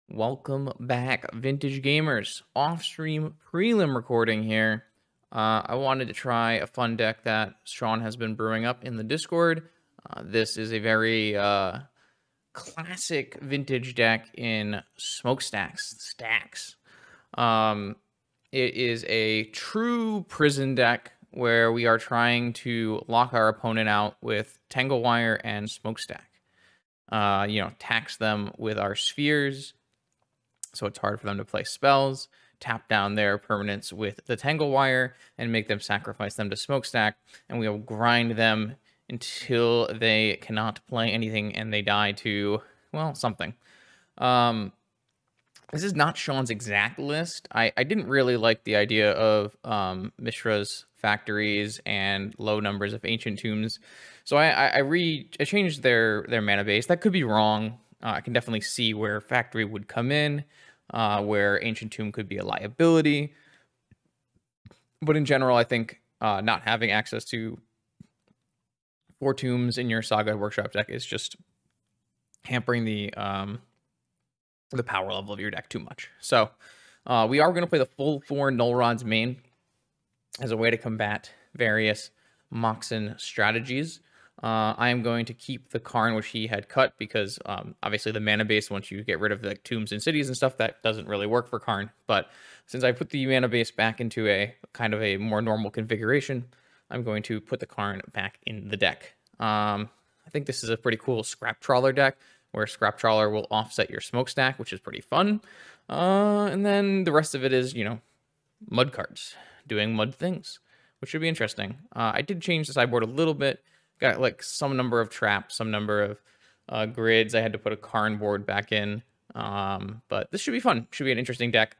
Welcome back, vintage gamers. Off-stream prelim recording here. I wanted to try a fun deck that Sean has been brewing up in the Discord. This is a very classic vintage deck in Smokestacks, STAX. It is a true prison deck where we are trying to lock our opponent out with Tangle Wire and Smokestack. Tax them with our spheres, so it's hard for them to play spells, tap down their permanents with the Tangle Wire, and make them sacrifice them to Smokestack, and we will grind them until they cannot play anything and they die to, well, something. This is not Sean's exact list. I didn't really like the idea of Mishra's factories and low numbers of ancient tombs, so I changed their mana base. That could be wrong. I can definitely see where factory would come in, where ancient tomb could be a liability. But in general, I think not having access to 4 tombs in your Saga Workshop deck is just hampering the power level of your deck too much. So we are going to play the full 4 Null Rods main as a way to combat various Moxen strategies. I am going to keep the Karn, which he had cut, because obviously the mana base, once you get rid of the tombs and cities and stuff, that doesn't really work for Karn. But since I put the mana base back into a kind of a more normal configuration, I'm going to put the Karn back in the deck. I think this is a pretty cool Scrap Trawler deck, where Scrap Trawler will offset your Smokestack, which is pretty fun. And then the rest of it is, mud cards, doing mud things, which should be interesting. I did change the sideboard a little bit. Got like some number of traps, some number of grids. I had to put a Karn board back in, but this should be fun. Should be an interesting deck.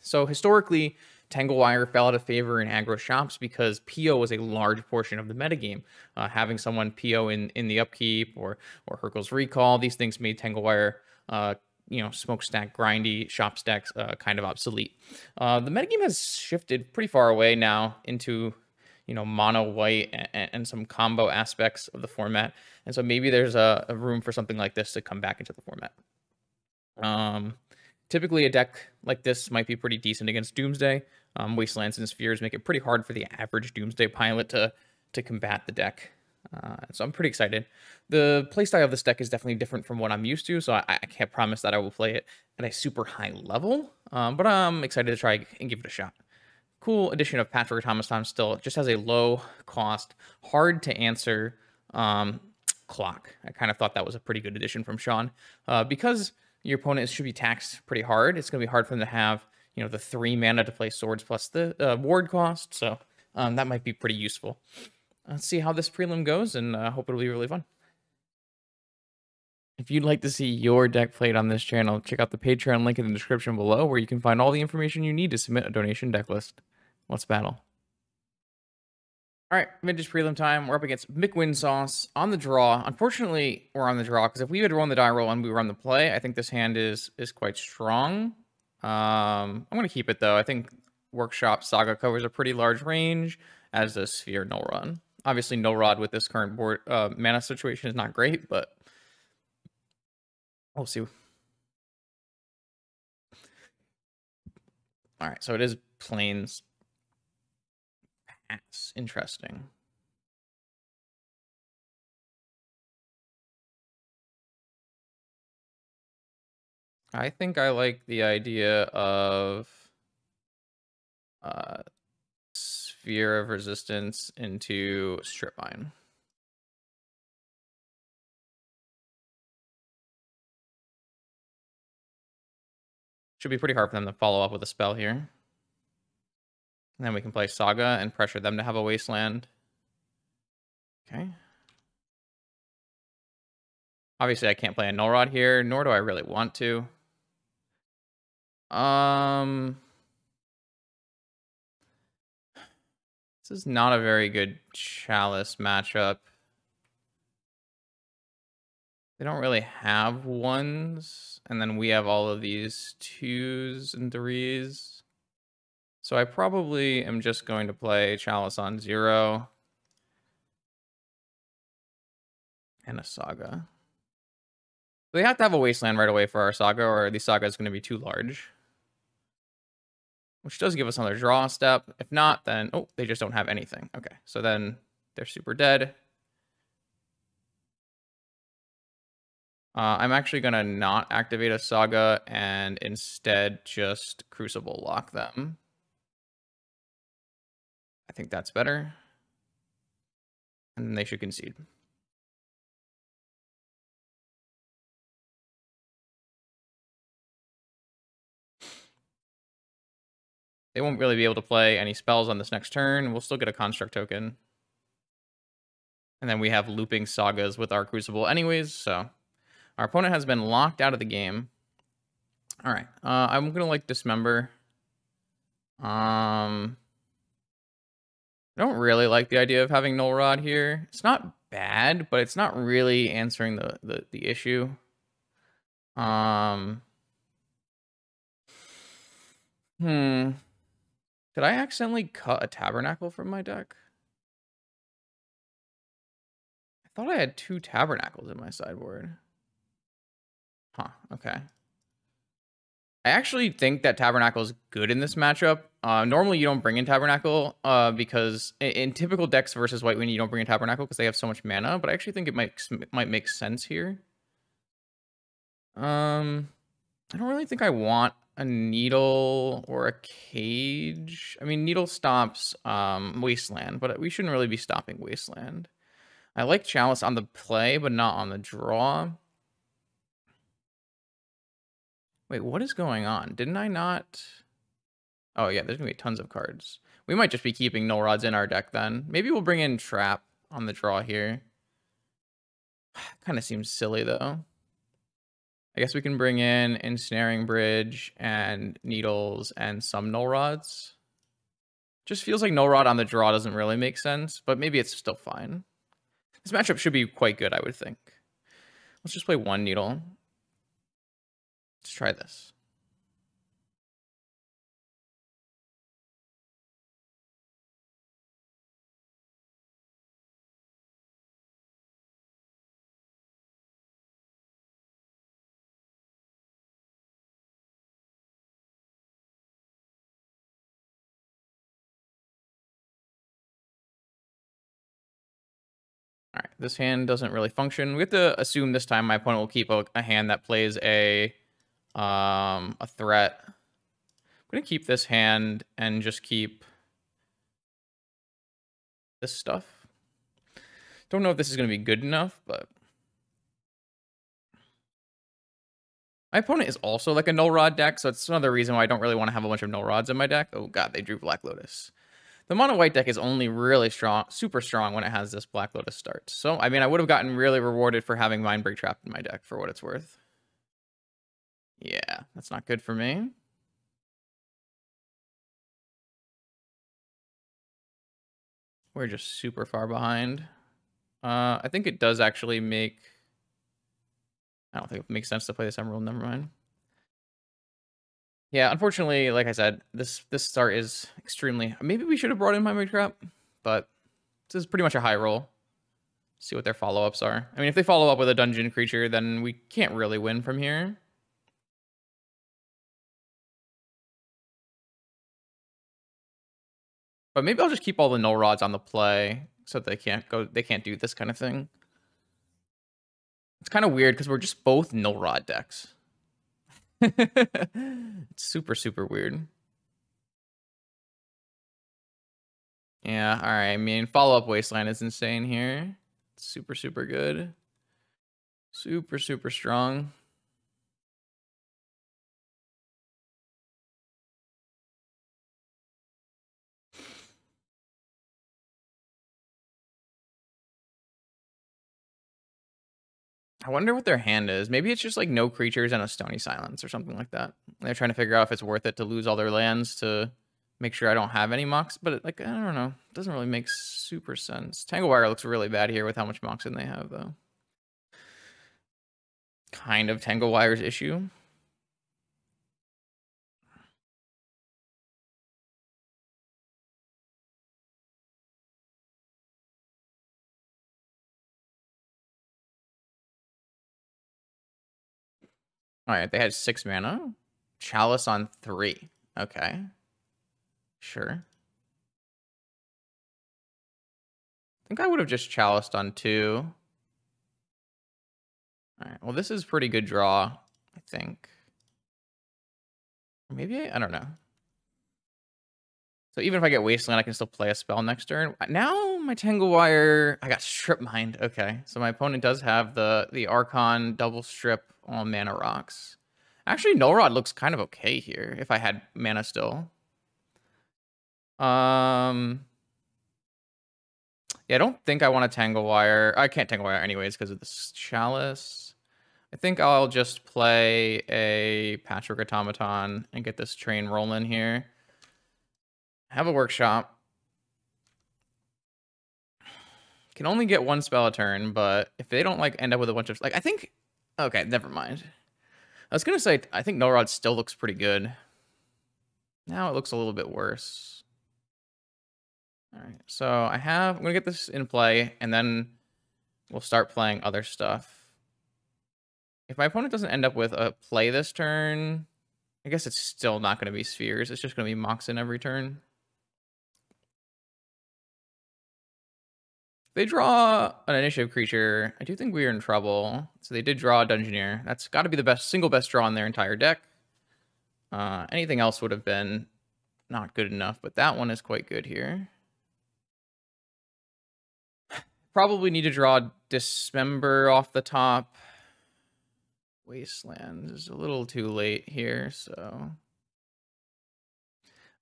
So historically, Tangle Wire fell out of favor in aggro shops because PO was a large portion of the metagame. Having someone PO in the upkeep or Hurkyl's Recall, these things made Tangle Wire, Smokestack, grindy shop stacks kind of obsolete. The metagame has shifted pretty far away now into mono white and some combo aspects of the format. And so maybe there's a room for something like this to come back into the format. Typically a deck like this might be pretty decent against Doomsday. Wastelands and Spheres make it pretty hard for the average Doomsday pilot to combat the deck. So I'm pretty excited. The playstyle of this deck is definitely different from what I'm used to, so I can't promise that I will play it at a super high level, but I'm excited to try and give it a shot. Cool addition of Patrick Thomas still. Just has a low cost, hard to answer clock. I kind of thought that was a pretty good addition from Sean. Because your opponent should be taxed pretty hard, it's going to be hard for them to have the 3 mana to play swords plus the ward cost. So that might be pretty useful. Let's see how this prelim goes, and hope it'll be really fun. If you'd like to see your deck played on this channel, check out the Patreon link in the description below, where you can find all the information you need to submit a donation deck list. Let's battle. All right, vintage prelim time. We're up against McWin Sauce on the draw. Unfortunately, we're on the draw because if we had run the die roll and we run the play, I think this hand is quite strong. I'm going to keep it, though. I think Workshop Saga covers a pretty large range, as does Sphere Null Rod. Obviously, Null Rod with this current board mana situation is not great, but we'll see. All right, so it is Plains. That's interesting. I think I like the idea of Sphere of Resistance into Strip Mine. Should be pretty hard for them to follow up with a spell here. And then we can play Saga and pressure them to have a Wasteland. Okay. Obviously, I can't play a Null Rod here, nor do I really want to. This is not a very good Chalice matchup. They don't really have ones, and then we have all of these 2s and 3s. So I probably am just going to play Chalice on 0 and a Saga. They have to have a Wasteland right away for our Saga, or the Saga is going to be too large. Which does give us another draw step. If not, then... Oh, they just don't have anything. Okay, so then they're super dead. I'm actually going to not activate a Saga and instead just Crucible lock them. I think that's better. And then they should concede. They won't really be able to play any spells on this next turn. We'll still get a Construct token. And then we have looping Sagas with our Crucible anyways, so... Our opponent has been locked out of the game. All right. I'm going to, like, Dismember. I don't really like the idea of having Null Rod here. It's not bad, but it's not really answering the issue. Did I accidentally cut a Tabernacle from my deck? I thought I had 2 Tabernacles in my sideboard. Huh, okay. I actually think that Tabernacle is good in this matchup. Normally, you don't bring in Tabernacle because in typical decks versus White Wing, you don't bring in Tabernacle because they have so much mana. But I actually think it might make sense here. I don't really think I want a Needle or a Cage. I mean, Needle stops Wasteland, but we shouldn't really be stopping Wasteland. I like Chalice on the play, but not on the draw. Wait, what is going on? Didn't I not... Oh, yeah, there's going to be tons of cards. We might just be keeping Null Rods in our deck then. Maybe we'll bring in Trap on the draw here. Kind of seems silly, though. I guess we can bring in Ensnaring Bridge and Needles and some Null Rods. Just feels like Null Rod on the draw doesn't really make sense, but maybe it's still fine. This matchup should be quite good, I would think. Let's just play 1 Needle. Let's try this. All right, this hand doesn't really function. We have to assume this time my opponent will keep a hand that plays a threat. I'm gonna keep this hand and just keep this stuff. Don't know if this is gonna be good enough, but my opponent is also like a Null Rod deck, so it's another reason why I don't really want to have a bunch of Null Rods in my deck. Oh god, they drew Black Lotus. The mono white deck is only really strong, super strong when it has this Black Lotus start. So, I mean, I would have gotten really rewarded for having Mindbreak trapped in my deck for what it's worth. Yeah, that's not good for me. We're just super far behind. I think it does actually make... I don't think it makes sense to play this Emerald, never mind. Yeah, unfortunately, like I said, this start is extremely... Maybe we should have brought in Mindbreak Trap, but this is pretty much a high roll. See what their follow-ups are. I mean, if they follow up with a dungeon creature, then we can't really win from here. But maybe I'll just keep all the Null Rods on the play so that they can't do this kind of thing. It's kind of weird because we're just both Null Rod decks. It's super, super weird. Yeah, all right. I mean, follow-up Wasteland is insane here. It's super, super good. Super, super strong. I wonder what their hand is. Maybe it's just like no creatures and a Stony Silence or something like that. They're trying to figure out if it's worth it to lose all their lands to make sure I don't have any Mox, but like, I don't know. It doesn't really make super sense. Tangle Wire looks really bad here with how much Moxen they have, though. kind of Tangle Wire's issue. All right, they had 6 mana. Chalice on 3. Okay. Sure. I think I would have just chaliced on 2. All right. Well, this is pretty good draw, I think. Maybe I don't know. So even if I get Wasteland, I can still play a spell next turn. Now my Tangle Wire, I got Strip Mind. Okay, so my opponent does have the Archon double strip on Mana Rocks. Actually, Null Rod looks kind of okay here if I had mana still. Yeah, I don't think I want to Tangle Wire. I can't Tangle Wire anyways because of this Chalice. I think I'll just play a Patchwork Automaton and get this train rolling here. Have a Workshop. Can only get 1 spell a turn, but if they don't like end up with a bunch of like, I think, okay, never mind. I was gonna say I think Null Rod still looks pretty good. Now it looks a little bit worse. All right, so I'm gonna get this in play, and then we'll start playing other stuff. If my opponent doesn't end up with a play this turn, I guess it's still not gonna be Spheres. It's just gonna be Moxen every turn. They draw an initiative creature. I do think we are in trouble. So they did draw a Dungeoneer. That's got to be the single best draw in their entire deck. Anything else would have been not good enough, but that one is quite good here. Probably need to draw Dismember off the top. Wasteland is a little too late here, so...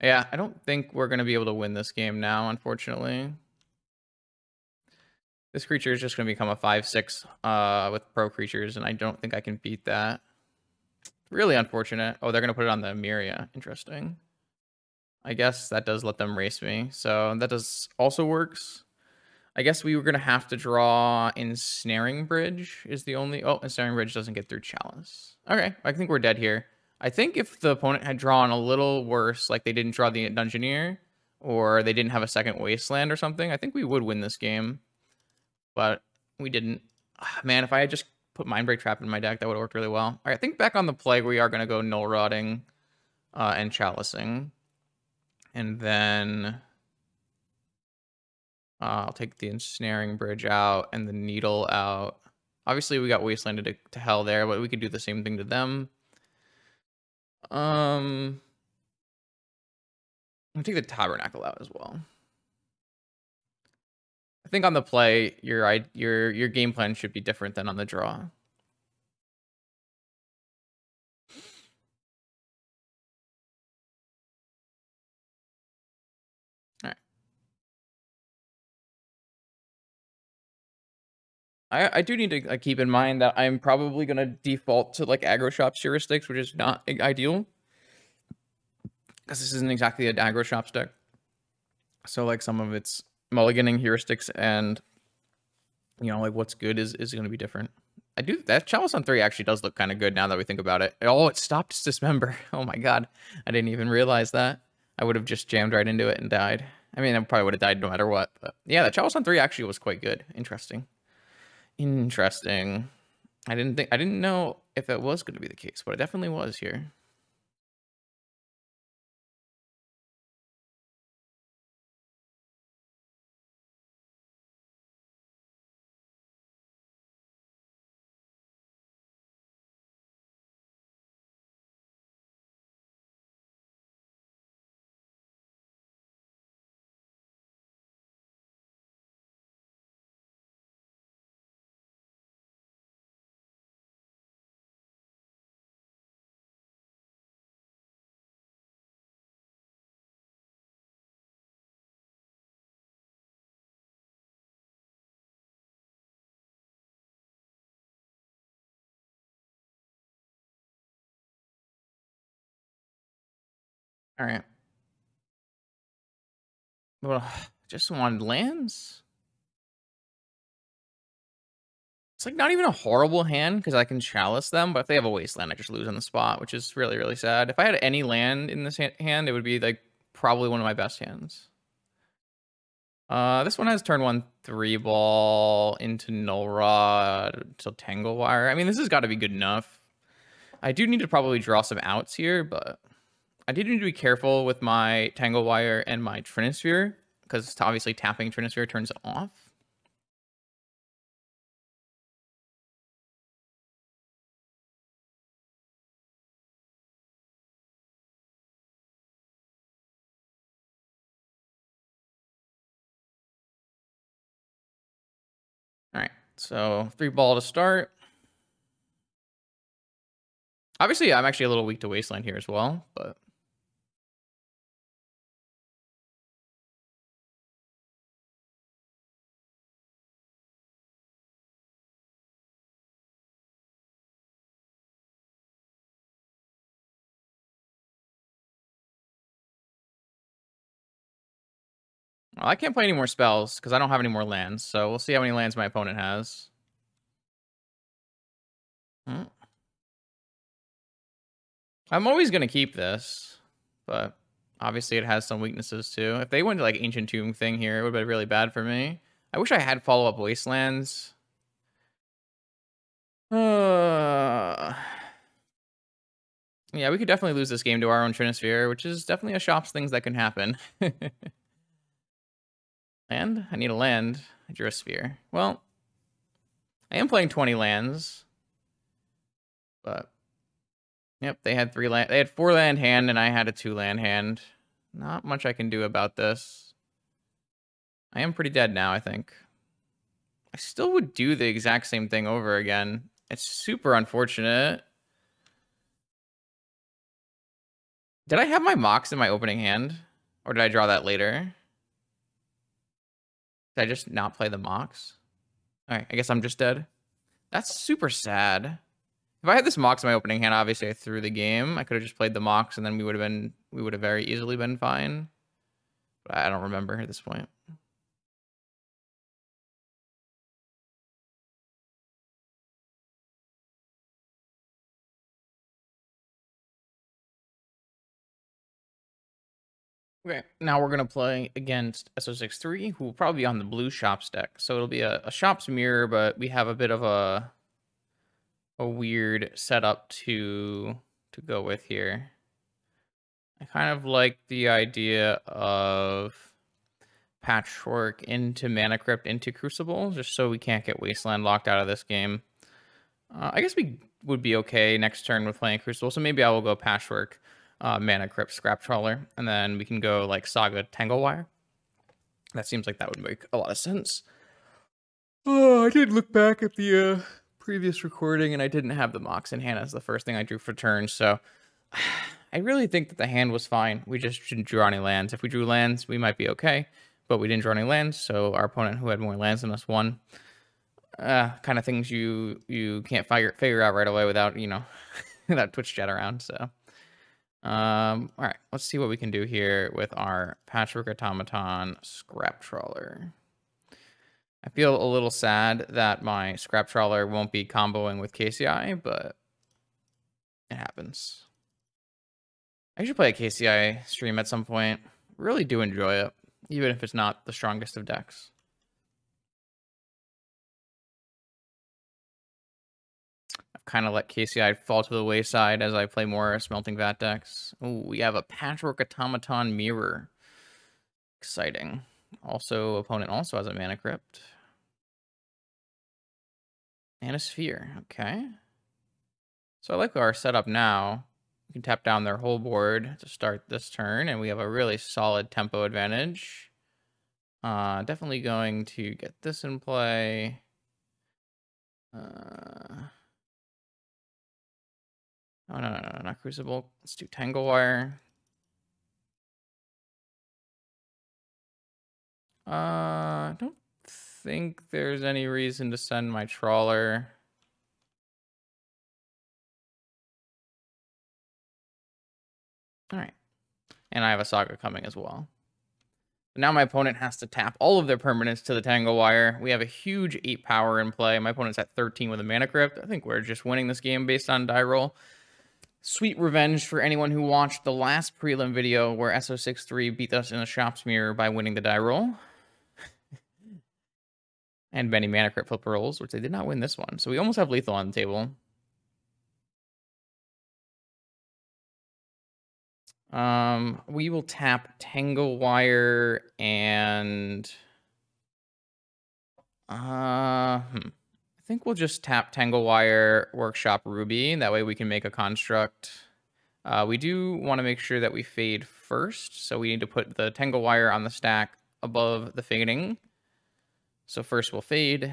Yeah, I don't think we're going to be able to win this game now, unfortunately. This creature is just going to become a 5/6 with pro creatures, and I don't think I can beat that. Really unfortunate. Oh, they're going to put it on the Myria. Interesting. I guess that does let them race me. So that does also works. I guess we were going to have to draw Ensnaring Bridge is the only... Oh, Ensnaring Bridge doesn't get through Chalice. Okay, I think we're dead here. I think if the opponent had drawn a little worse, like they didn't draw the Dungeoneer, or they didn't have a second Wasteland or something, I think we would win this game. But we didn't. Man, if I had just put Mindbreak Trap in my deck, that would have worked really well. All right, I think back on the play, we are going to go Null Rodding and Chalicing. And then I'll take the Ensnaring Bridge out and the Needle out. Obviously, we got Wastelanded to hell there, but we could do the same thing to them. I'll take the Tabernacle out as well. I think on the play, your game plan should be different than on the draw. All right. I do need to keep in mind that I'm probably going to default to like aggro shops heuristics, which is not ideal. Because this isn't exactly an aggro shops deck. So like some of its mulliganing heuristics and, you know, like what's good is going to be different. That Chalice on 3 actually does look kind of good now that we think about it. Oh, it stopped Dismember. Oh my god. I didn't even realize that. I would have just jammed right into it and died. I mean, I probably would have died no matter what. But yeah, the Chalice on 3 actually was quite good. Interesting. Interesting. I didn't know if that was going to be the case, but it definitely was here. All right. Well, just wanted lands. It's like not even a horrible hand because I can chalice them, but if they have a wasteland, I just lose on the spot, which is really, really sad. If I had any land in this hand, it would be like probably one of my best hands. This one has turn 1 3-ball into Null Rod till Tangle Wire. I mean, this has got to be good enough. I do need to probably draw some outs here, but I do need to be careful with my Tangle Wire and my Trinisphere, because obviously tapping Trinisphere turns it off. All right, so 3-ball to start. Obviously, I'm actually a little weak to Wasteland here as well, but... Well, I can't play any more spells because I don't have any more lands, so we'll see how many lands my opponent has. I'm always going to keep this, but obviously it has some weaknesses too. If they went to like Ancient Tomb thing here, it would have been really bad for me. I wish I had follow-up Wastelands. Yeah, we could definitely lose this game to our own Trinisphere, which is definitely a shop's things that can happen. Land? I need a land. I drew a sphere. Well, I am playing 20 lands, but yep, they had 3 land. They had 4 land hand, and I had a 2 land hand. Not much I can do about this. I am pretty dead now, I think. I still would do the exact same thing over again. It's super unfortunate. Did I have my Mox in my opening hand? Or did I draw that later? Did I just not play the Mox? Alright, I guess I'm just dead. That's super sad. If I had this Mox in my opening hand, obviously I threw the game. I could have just played the Mox and then we would have very easily been fine. But I don't remember at this point. Okay, now we're going to play against SO63, who will probably be on the blue Shops deck. So it'll be a Shops mirror, but we have a bit of a weird setup to go with here. I kind of like the idea of Patchwork into Mana Crypt into Crucible, just so we can't get Wasteland locked out of this game. I guess we would be okay next turn with playing Crucible, so maybe I will go Patchwork, Mana Crypt, Scrap Trawler, and then we can go like Saga, Tangle Wire. That seems like that would make a lot of sense. Oh, I did look back at the previous recording, and I didn't have the Mox in hand as the first thing I drew for turn, so I really think that the hand was fine. We just shouldn't draw any lands. If we drew lands, we might be okay, but we didn't draw any lands, so our opponent, who had more lands than us, won. Kind of things you can't figure out right away without, you know, without Twitch chat around, so. All right, let's see what we can do here with our Patchwork Automaton Scrap Trawler. I feel a little sad that my Scrap Trawler won't be comboing with KCI, but it happens. I should play a KCI stream at some point. Really do enjoy it, even if it's not the strongest of decks. I've kind of let KCI fall to the wayside as I play more Smelting Vat decks. Oh, we have a Patchwork Automaton Mirror. Exciting. Also, opponent also has a Mana Crypt. And a Sphere. Okay. So I like our setup now. We can tap down their whole board to start this turn, and we have a really solid tempo advantage. Definitely going to get this in play. Oh, no, not Crucible. Let's do Tangle Wire. I don't think there's any reason to send my Trawler. All right. And I have a Saga coming as well. Now my opponent has to tap all of their permanents to the Tangle Wire. We have a huge 8 power in play. My opponent's at 13 with a Mana Crypt. I think we're just winning this game based on die roll. Sweet revenge for anyone who watched the last prelim video where SO63 beat us in a Shop's Mirror by winning the die roll. And many Mana Crypt flip rolls, which they did not win this one. So we almost have lethal on the table. We will tap Tangle Wire and I think we'll just tap Tangle Wire, Workshop Ruby. That way we can make a construct. We do want to make sure that we fade first, so we need to put the Tangle Wire on the stack above the fading. So first we'll fade,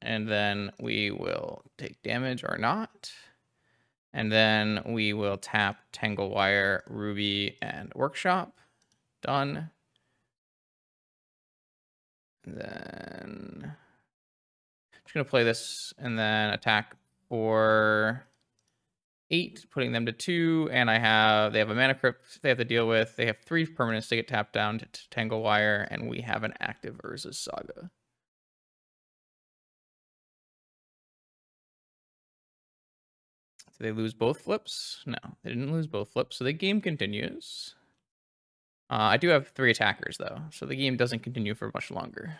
and then we will take damage or not. And then we will tap Tangle Wire, Ruby, and Workshop. Done. And then just going to play this and then attack for 8, putting them to 2. And they have a Mana Crypt they have to deal with. They have 3 permanents to get tapped down to Tangle Wire, and we have an active Grixis Saga. Did they lose both flips? No, they didn't lose both flips, so the game continues. I do have 3 attackers, though, so the game doesn't continue for much longer.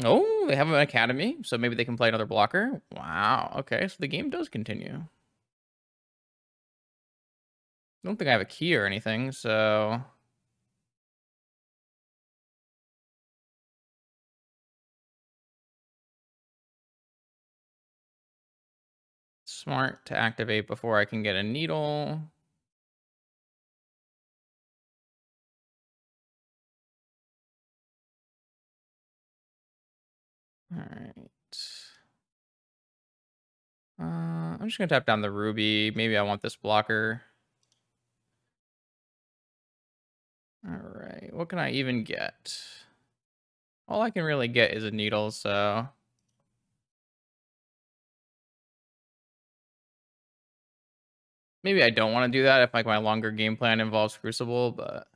Oh, they have an academy, so maybe they can play another blocker. Wow, okay, so the game does continue. I don't think I have a key or anything, so... Smart to activate before I can get a needle. All right. I'm just gonna tap down the Ruby. Maybe I want this blocker. All right, what can I even get? All I can really get is a needle, so... Maybe I don't want to do that if like my longer game plan involves Crucible, but...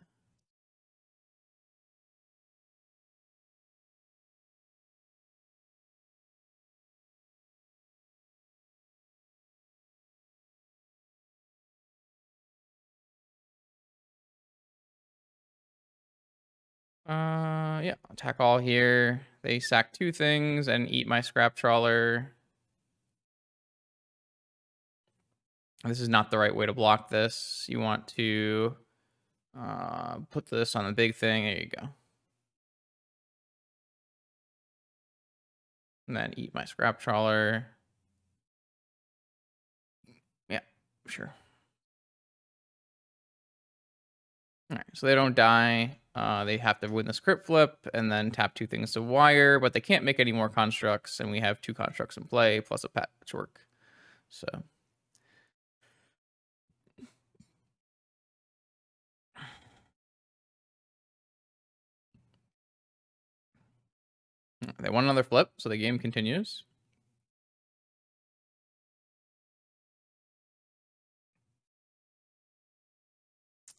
Yeah, attack all here. They sack 2 things and eat my scrap trawler. This is not the right way to block this. You want to put this on the big thing. There you go. And then eat my scrap trawler. Yeah, sure. All right, so they don't die. They have to win this crypt flip and then tap 2 things to wire, but they can't make any more constructs, and we have 2 constructs in play plus a patchwork. So they won another flip, so the game continues.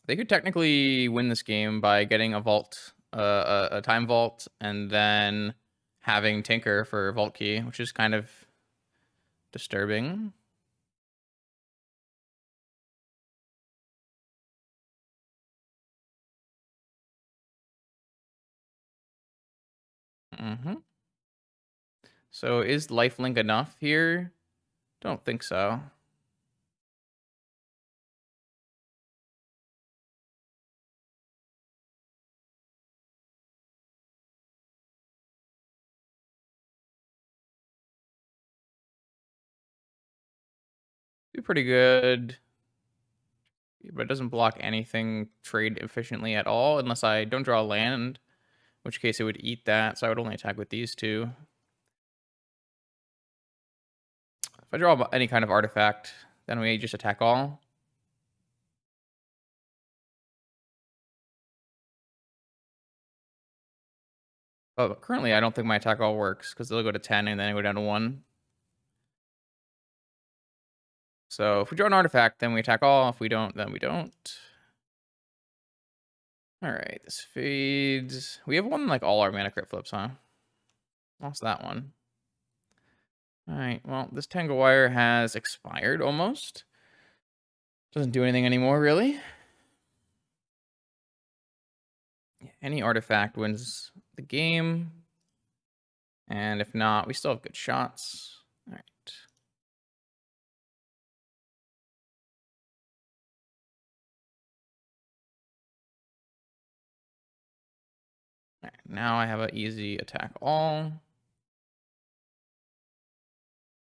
They could technically win this game by getting a vault, a time vault, and then having Tinker for vault key, which is kind of disturbing. So is lifelink enough here? Don't think so. Be pretty good. But it doesn't block anything trade efficiently at all unless I don't draw land, in which case it would eat that, so I would only attack with these 2. If I draw any kind of artifact, then we just attack all. Oh, currently I don't think my attack all works because they'll go to 10 and then I go down to 1. So if we draw an artifact, then we attack all. If we don't, then we don't. All right, this fades. We have won like all our mana crit flips, huh? Lost that one. All right, well, this Tangle Wire has expired almost. Doesn't do anything anymore, really. Any artifact wins the game. And if not, we still have good shots. All right. All right, now I have an easy attack all.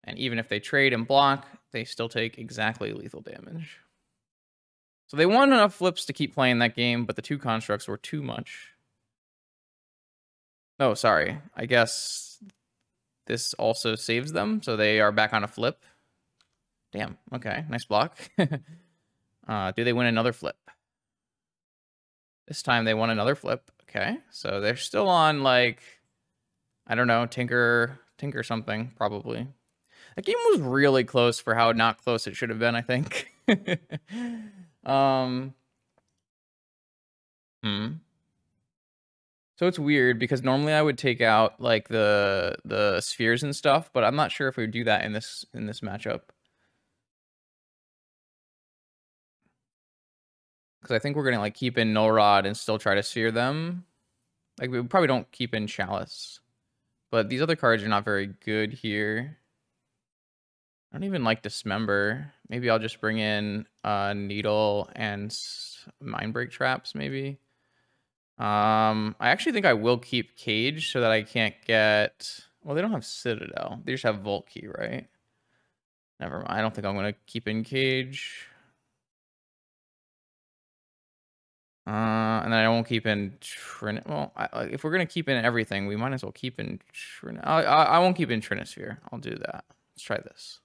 And even if they trade and block, they still take exactly lethal damage. So they won enough flips to keep playing that game, but the 2 constructs were too much. Oh, sorry. I guess this also saves them, so they are back on a flip. Damn. Okay, nice block. Do they win another flip? This time they won another flip. Okay, so they're still on, like, I don't know, Tinker something, probably. That game was really close for how not close it should have been, I think. So it's weird because normally I would take out like the spheres and stuff, but I'm not sure if we would do that in this matchup. Because I think we're gonna like keep in Null Rod and still try to sphere them. Like we probably don't keep in Chalice. But these other cards are not very good here. I don't even like Dismember. Maybe I'll just bring in Needle and Mindbreak Traps, maybe. I actually think I will keep Cage so that I can't get... Well, they don't have Citadel. They just have Vault Key, right? Never mind. I don't think I'm going to keep in Cage. And then I won't keep in Trin... Well, if we're going to keep in everything, we might as well keep in Trin... I won't keep in Trinisphere. I'll do that. Let's try this.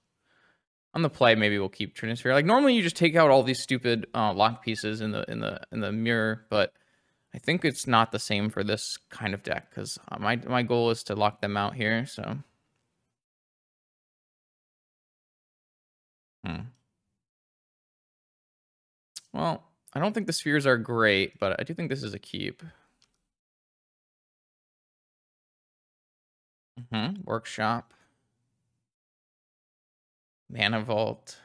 On the play, maybe we'll keep Trinisphere. Like, normally you just take out all these stupid lock pieces in the mirror, but... I think it's not the same for this kind of deck because my goal is to lock them out here. So, well, I don't think the spheres are great, but I do think this is a keep. Workshop, Mana Vault.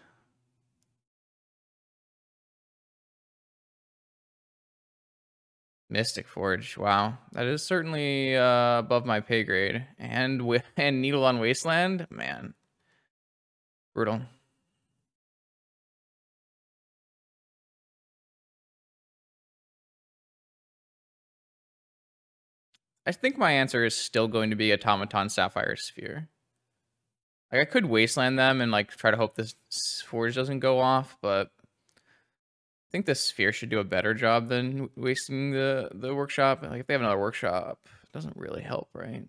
Mystic Forge. Wow, that is certainly above my pay grade. And Needle on Wasteland, man, brutal. I think my answer is still going to be Automaton Sapphire Sphere. Like I could Wasteland them and like try to hope this Forge doesn't go off, but I think the Sphere should do a better job than wasting the Workshop. Like if they have another Workshop, it doesn't really help, right?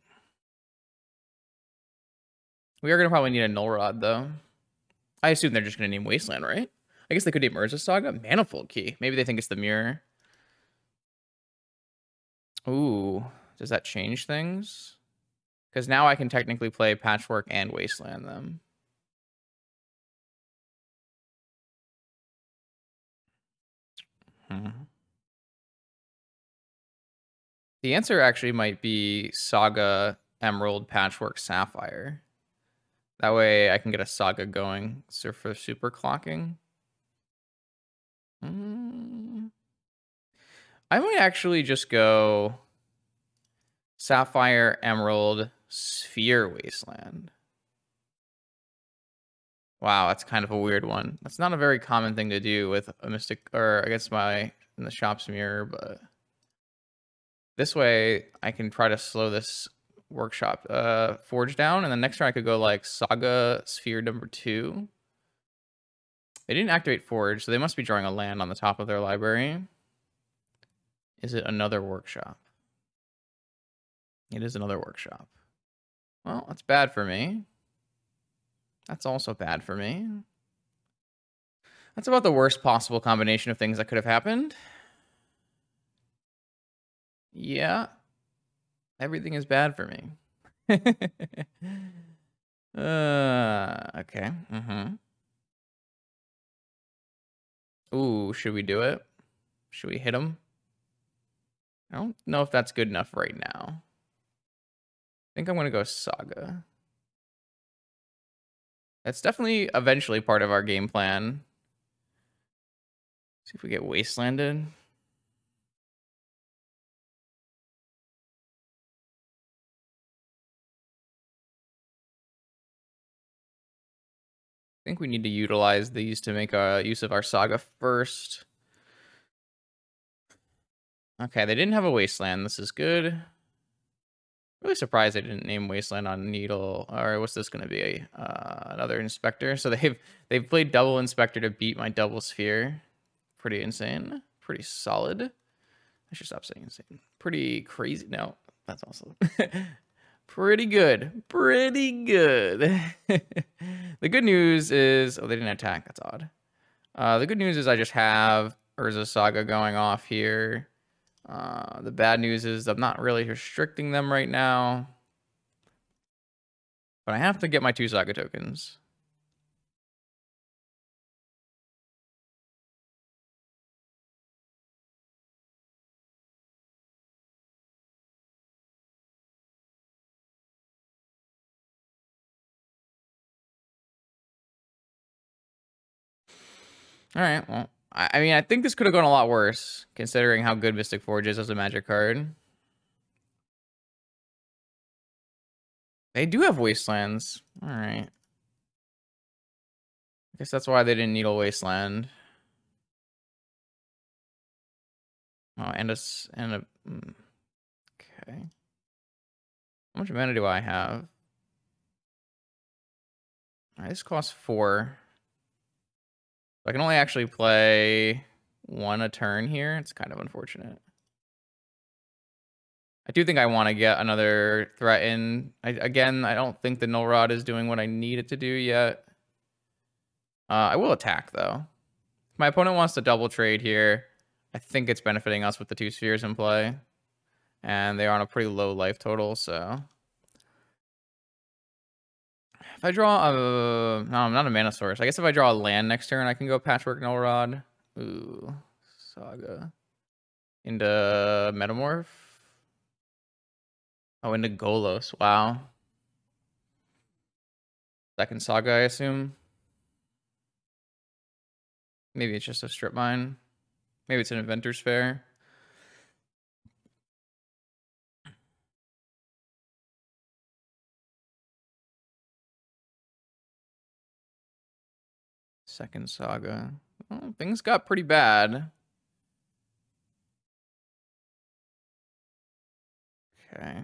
We are gonna probably need a Null Rod though. I assume they're just gonna name Wasteland, right? I guess they could name Urza Saga Manifold Key. Maybe they think it's the mirror. Ooh, does that change things? Because now I can technically play Patchwork and Wasteland them. The answer actually might be Saga, Emerald, Patchwork, Sapphire. That way I can get a Saga going for super clocking. I might actually just go Sapphire, Emerald, Sphere, Wasteland. Wow, that's kind of a weird one. That's not a very common thing to do with a Mystic, or I guess in the shop's mirror, but this way I can try to slow this Workshop Forge down, and then next turn I could go like Saga Sphere number 2. They didn't activate Forge, so they must be drawing a land on the top of their library. Is it another Workshop? It is another Workshop. Well, that's bad for me. That's also bad for me. That's about the worst possible combination of things that could have happened. Yeah. Everything is bad for me. Okay. Ooh, should we do it? Should we hit him? I don't know if that's good enough right now. I think I'm going to go Saga. That's definitely eventually part of our game plan. See if we get Wastelanded. I think we need to utilize these to make use of our Saga first. Okay, they didn't have a Wasteland. This is good. Really surprised they didn't name Wasteland on Needle. All right, what's this going to be? Another Inspector. So they've played double Inspector to beat my double Sphere. Pretty insane. Pretty solid. I should stop saying insane. Pretty crazy. No, that's also pretty good. Pretty good. The good news is, oh, they didn't attack. That's odd. The good news is I just have Urza Saga going off here. The bad news is I'm not really restricting them right now. But I have to get my 2 Saga tokens. All right, well, I mean, I think this could have gone a lot worse, considering how good Mystic Forge is as a magic card. They do have Wastelands. All right. I guess that's why they didn't Needle Wasteland. Oh, and a... Okay. How much mana do I have? All right, this costs 4. I can only actually play 1 a turn here. It's kind of unfortunate. I do think I want to get another threat in. Again, I don't think the Null Rod is doing what I need it to do yet. I will attack, though. If my opponent wants to double trade here, I think it's benefiting us with the 2 spheres in play. And they are on a pretty low life total, so... If I draw a... No, I'm not a mana source. I guess if I draw a land next turn, I can go Patchwork Null Rod. Ooh, Saga. Into Metamorph. Oh, into Golos. Wow. Second Saga, I assume. Maybe it's just a strip mine. Maybe it's an Inventor's Fair. Second Saga. Well, things got pretty bad. Okay.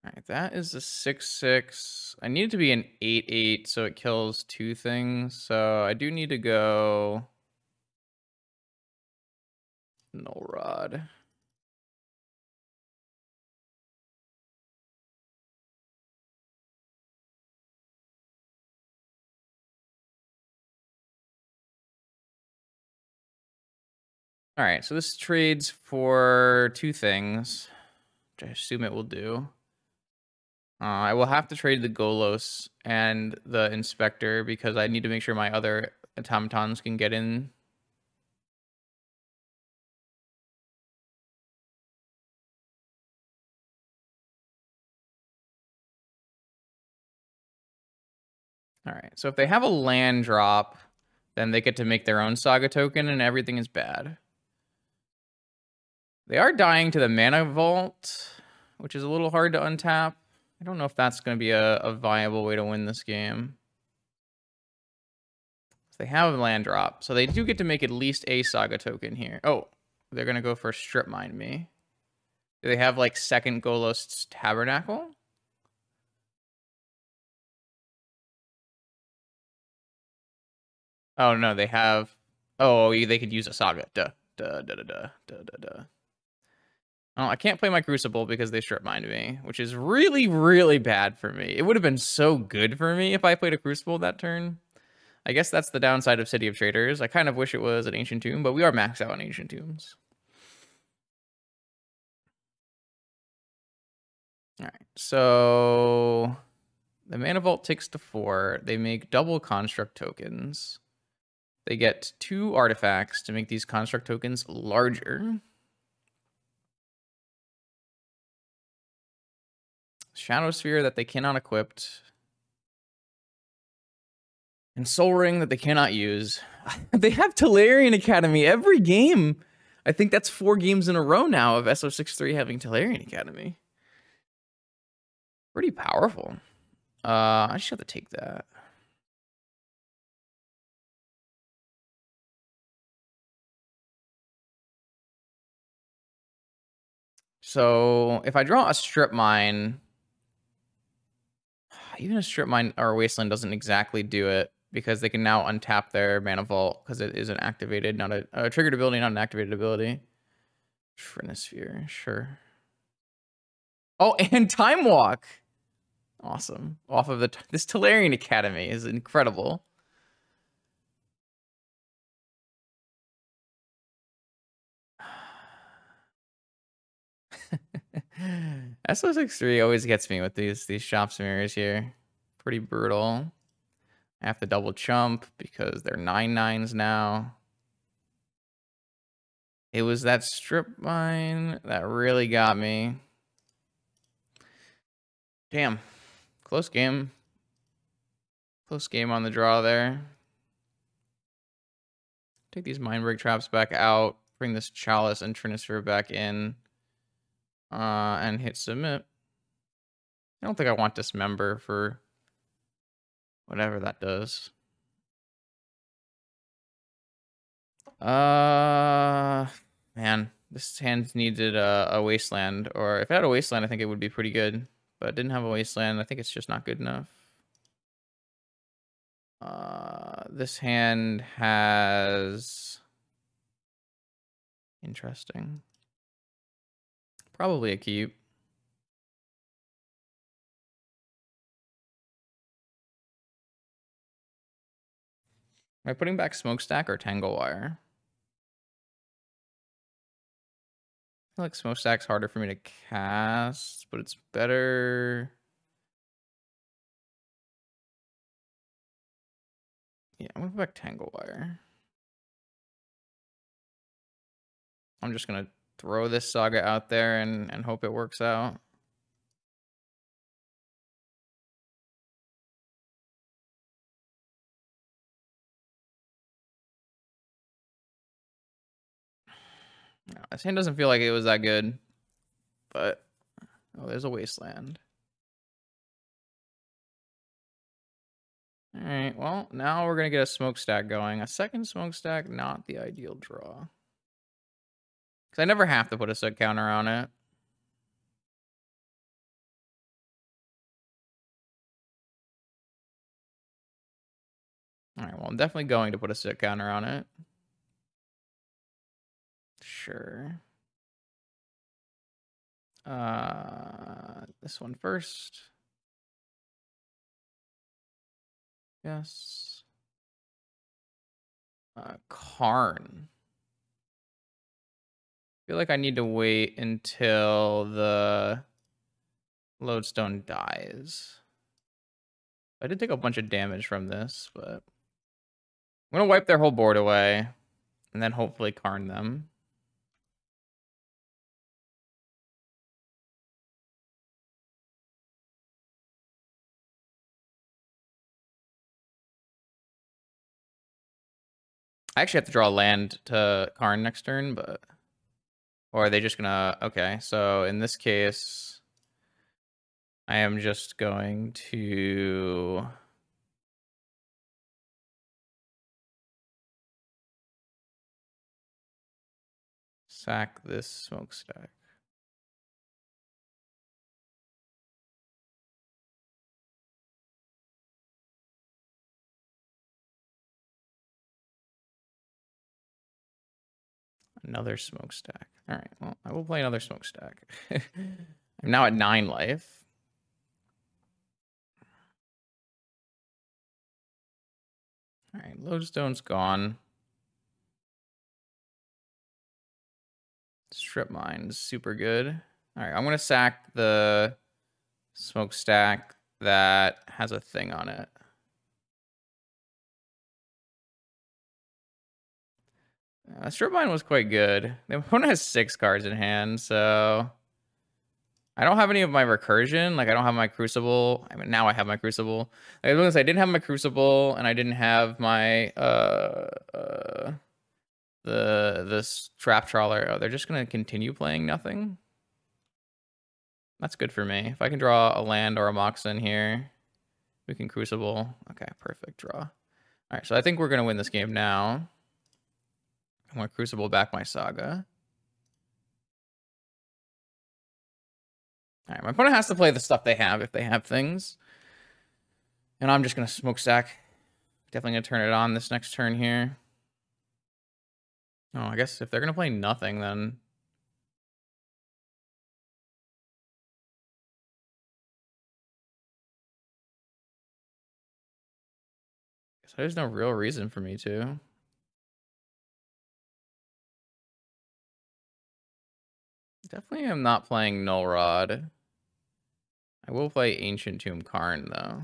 All right, that is a 6/6. I need it to be an 8/8, so it kills 2 things. So I do need to go Null Rod. All right, so this trades for 2 things, which I assume it will do. I will have to trade the Golos and the Inspector because I need to make sure my other automatons can get in. All right, so if they have a land drop, then they get to make their own Saga token and everything is bad. They are dying to the Mana Vault, which is a little hard to untap. I don't know if that's going to be a viable way to win this game. They have a land drop, so they do get to make at least a Saga token here. Oh, they're going to go for Strip Mine me. Do they have, like, second Golos Tabernacle? Oh, no, they have... Oh, they could use a Saga. Duh. Duh, duh, duh, duh, duh, duh, duh. Oh, I can't play my Crucible because they Strip Mined me, which is really, really bad for me. It would have been so good for me if I played a Crucible that turn. I guess that's the downside of City of Traders. I kind of wish it was an Ancient Tomb, but we are maxed out on Ancient Tombs. All right, so the Mana Vault ticks to 4. They make double Construct tokens. They get 2 artifacts to make these construct tokens larger. Shadow Sphere that they cannot equip. And Soul Ring that they cannot use. They have Tolarian Academy every game. I think that's 4 games in a row now of SO63 having Tolarian Academy. Pretty powerful. I just have to take that. So if I draw a Strip Mine, even a Strip Mine or a Wasteland doesn't exactly do it because they can now untap their Mana Vault because it is an activated, not a triggered ability, not an activated ability. Trinisphere, sure. Oh, and Time Walk. Awesome. Off of this Tolarian Academy is incredible. SO63 always gets me with these Shops Mirrors here. Pretty brutal. I have to double chump because they're 9/9s now. It was that Strip Mine that really got me. Damn. Close game. Close game on the draw there. Take these Mind Break traps back out. Bring this Chalice and Trinisphere back in. And hit submit. I don't think I want Dismember for whatever that does. Man, this hand needed a Wasteland, or if I had a Wasteland, I think it would be pretty good. But it didn't have a Wasteland. I think it's just not good enough. This hand has interesting. Probably a keep. Am I putting back Smokestack or Tangle Wire? I feel like Smokestack's harder for me to cast, but it's better. Yeah, I'm gonna put back Tangle Wire. I'm just gonna throw this Saga out there and hope it works out. No, this hand doesn't feel like it was that good, but oh, there's a Wasteland. All right, well, now we're gonna get a Smokestack going. A second Smokestack, not the ideal draw. Because I never have to put a set counter on it. All right, well, I'm definitely going to put a set counter on it. Sure. This one first. Yes. Karn. I feel like I need to wait until the Lodestone dies. I did take a bunch of damage from this, but I'm gonna wipe their whole board away and then hopefully Karn them. I actually have to draw a land to Karn next turn, but... Or are they just gonna... Okay, so in this case... I am just going to... sack this Smokestack. Another Smokestack. All right, well, I will play another Smokestack. I'm now at 9 life. All right, Lodestone's gone. Strip Mine's super good. All right, I'm going to sack the Smokestack that has a thing on it. Strip Mine was quite good. The opponent has 6 cards in hand, so I don't have any of my recursion. Like, I don't have my Crucible. I mean, now I have my Crucible. I didn't have my Crucible, and I didn't have my this Trap Trawler. Oh, they're just gonna continue playing nothing. That's good for me. If I can draw a land or a Mox in here, we can Crucible. Okay, perfect draw. All right, so I think we're gonna win this game now. I'm gonna Crucible back my Saga. All right, my opponent has to play the stuff they have if they have things. And I'm just gonna Smokestack. Definitely gonna turn it on this next turn here. Oh, I guess if they're gonna play nothing, then I guess there's no real reason for me to. Definitely am not playing Null Rod. I will play Ancient Tomb Karn, though.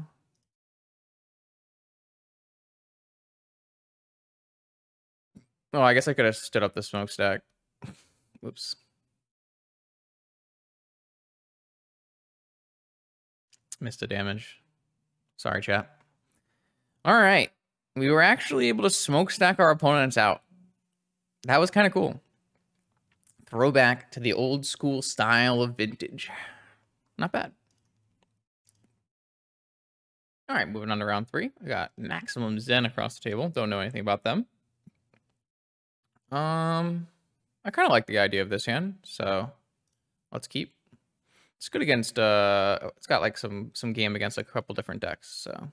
Oh, I guess I could have stood up the Smokestack. Whoops. Missed the damage. Sorry, chat. All right. We were actually able to Smokestack our opponents out. That was kind of cool. Throwback to the old school style of Vintage. Not bad. All right, moving on to round 3. I got Maximum Zen across the table. Don't know anything about them. I kind of like the idea of this hand, so let's keep. It's good against it's got like some game against a couple different decks, so.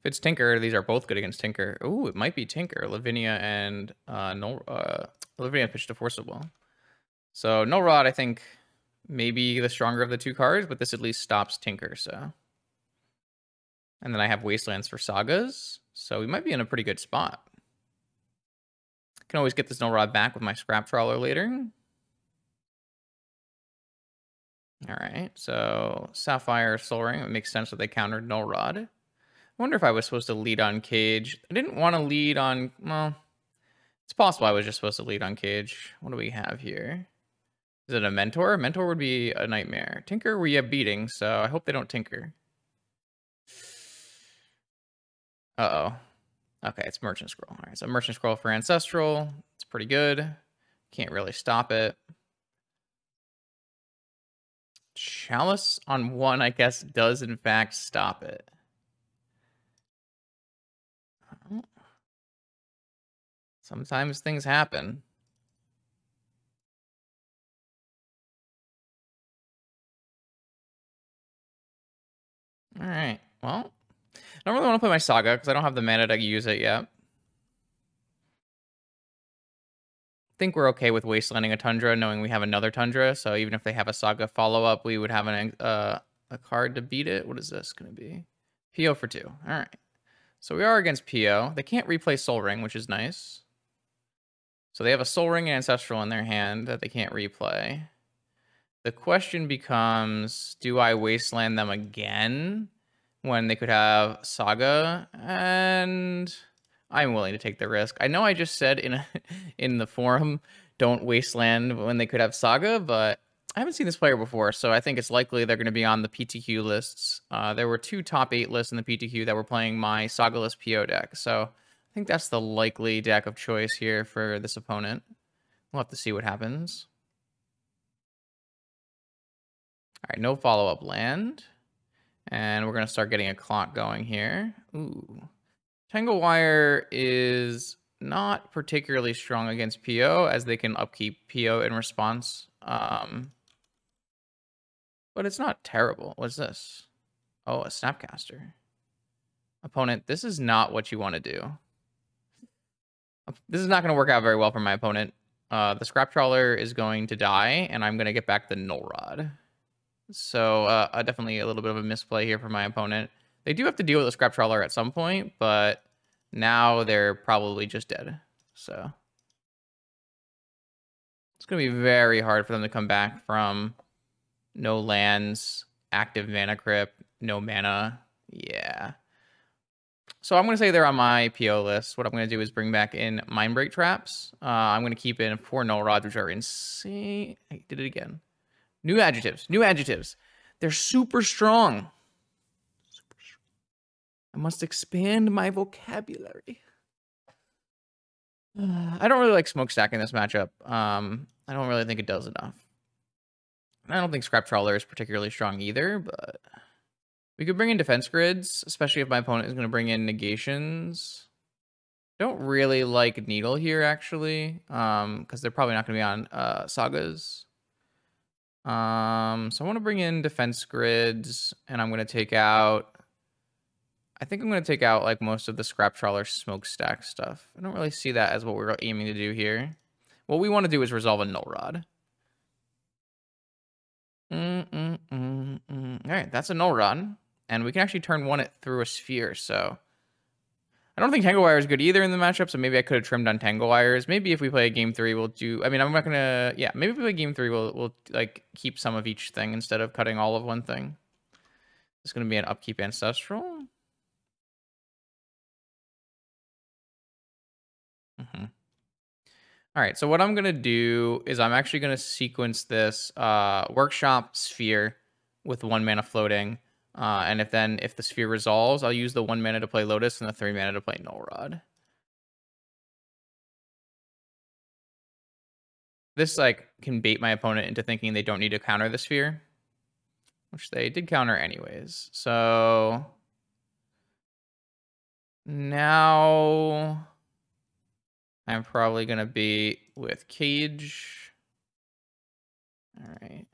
If it's Tinker, these are both good against Tinker. Ooh, it might be Tinker, Lavinia and Lavinia pitched a Forcible. So Null Rod, I think, maybe the stronger of the 2 cards, but this at least stops Tinker, so. And then I have Wastelands for Sagas, so we might be in a pretty good spot. Can always get this Null Rod back with my Scrap Trawler later. All right, so Sapphire, Soul Ring. It makes sense that they countered Null Rod. I wonder if I was supposed to lead on Cage. I didn't want to lead on, well, it's possible I was just supposed to lead on Cage. What do we have here? Is it a Mentor? Mentor would be a nightmare. Tinker, we have beating, so I hope they don't Tinker. Uh-oh. Okay, it's Merchant Scroll. All right, so Merchant Scroll for Ancestral. It's pretty good. Can't really stop it. Chalice on 1, I guess, does in fact stop it. Sometimes things happen. All right, well, I don't really want to play my Saga because I don't have the mana to use it yet. I think we're okay with Wastelanding a Tundra, knowing we have another Tundra. So even if they have a Saga follow-up, we would have a card to beat it. What is this going to be? PO for 2. All right. So we are against PO. They can't replay Soul Ring, which is nice. So they have a Soul Ring and Ancestral in their hand that they can't replay. The question becomes, do I Wasteland them again when they could have Saga? And I'm willing to take the risk. I know I just said in the forum, don't Wasteland when they could have Saga, but I haven't seen this player before, so I think it's likely they're going to be on the PTQ lists. There were 2 top 8 lists in the PTQ that were playing my Saga-less PO deck, so I think that's the likely deck of choice here for this opponent. We'll have to see what happens. All right, no follow-up land. And we're going to start getting a clock going here. Ooh. Tangle Wire is not particularly strong against PO, as they can upkeep PO in response. But it's not terrible. What's this? Oh, a Snapcaster. Opponent, this is not what you want to do. This is not going to work out very well for my opponent. The Scrap Trawler is going to die, and I'm going to get back the Null Rod. So definitely a little bit of a misplay here for my opponent. They do have to deal with a Scrap Trawler at some point, but now they're probably just dead. So it's going to be very hard for them to come back from no lands, active mana crypt, no mana. Yeah. So I'm going to say they're on my PO list. What I'm going to do is bring back in Mindbreak Traps. I'm going to keep in 4 Null Rods, which are insane. I did it again. New adjectives. New adjectives. They're super strong. Super strong. I must expand my vocabulary. I don't really like Smokestack in this matchup. I don't really think it does enough. I don't think Scrap Trawler is particularly strong either, but we could bring in defense grids, especially if my opponent is going to bring in negations. Don't really like Needle here, actually, because they're probably not going to be on sagas. So I want to bring in defense grids, and I'm going to take out... I think I'm going to take out like most of the Scrap Trawler Smokestack stuff. I don't really see that as what we're aiming to do here. What we want to do is resolve a Null Rod. All right, that's a Null Rod. And we can actually turn it through a sphere, so... I don't think Tangle Wire is good either in the matchup, so maybe I could have trimmed on Tangle Wires. Maybe if we play game 3, we'll do... I mean, I'm not going to... Yeah, maybe if we play game 3, we'll like, keep some of each thing instead of cutting all of one thing. It's going to be an Upkeep Ancestral. All right, so what I'm going to do is I'm actually going to sequence this Workshop Sphere with 1 mana floating. And if the sphere resolves, I'll use the 1 mana to play Lotus and the 3 mana to play Null Rod. This like can bait my opponent into thinking they don't need to counter the sphere, which they did counter anyways. So now I'm probably gonna be with Cage. All right,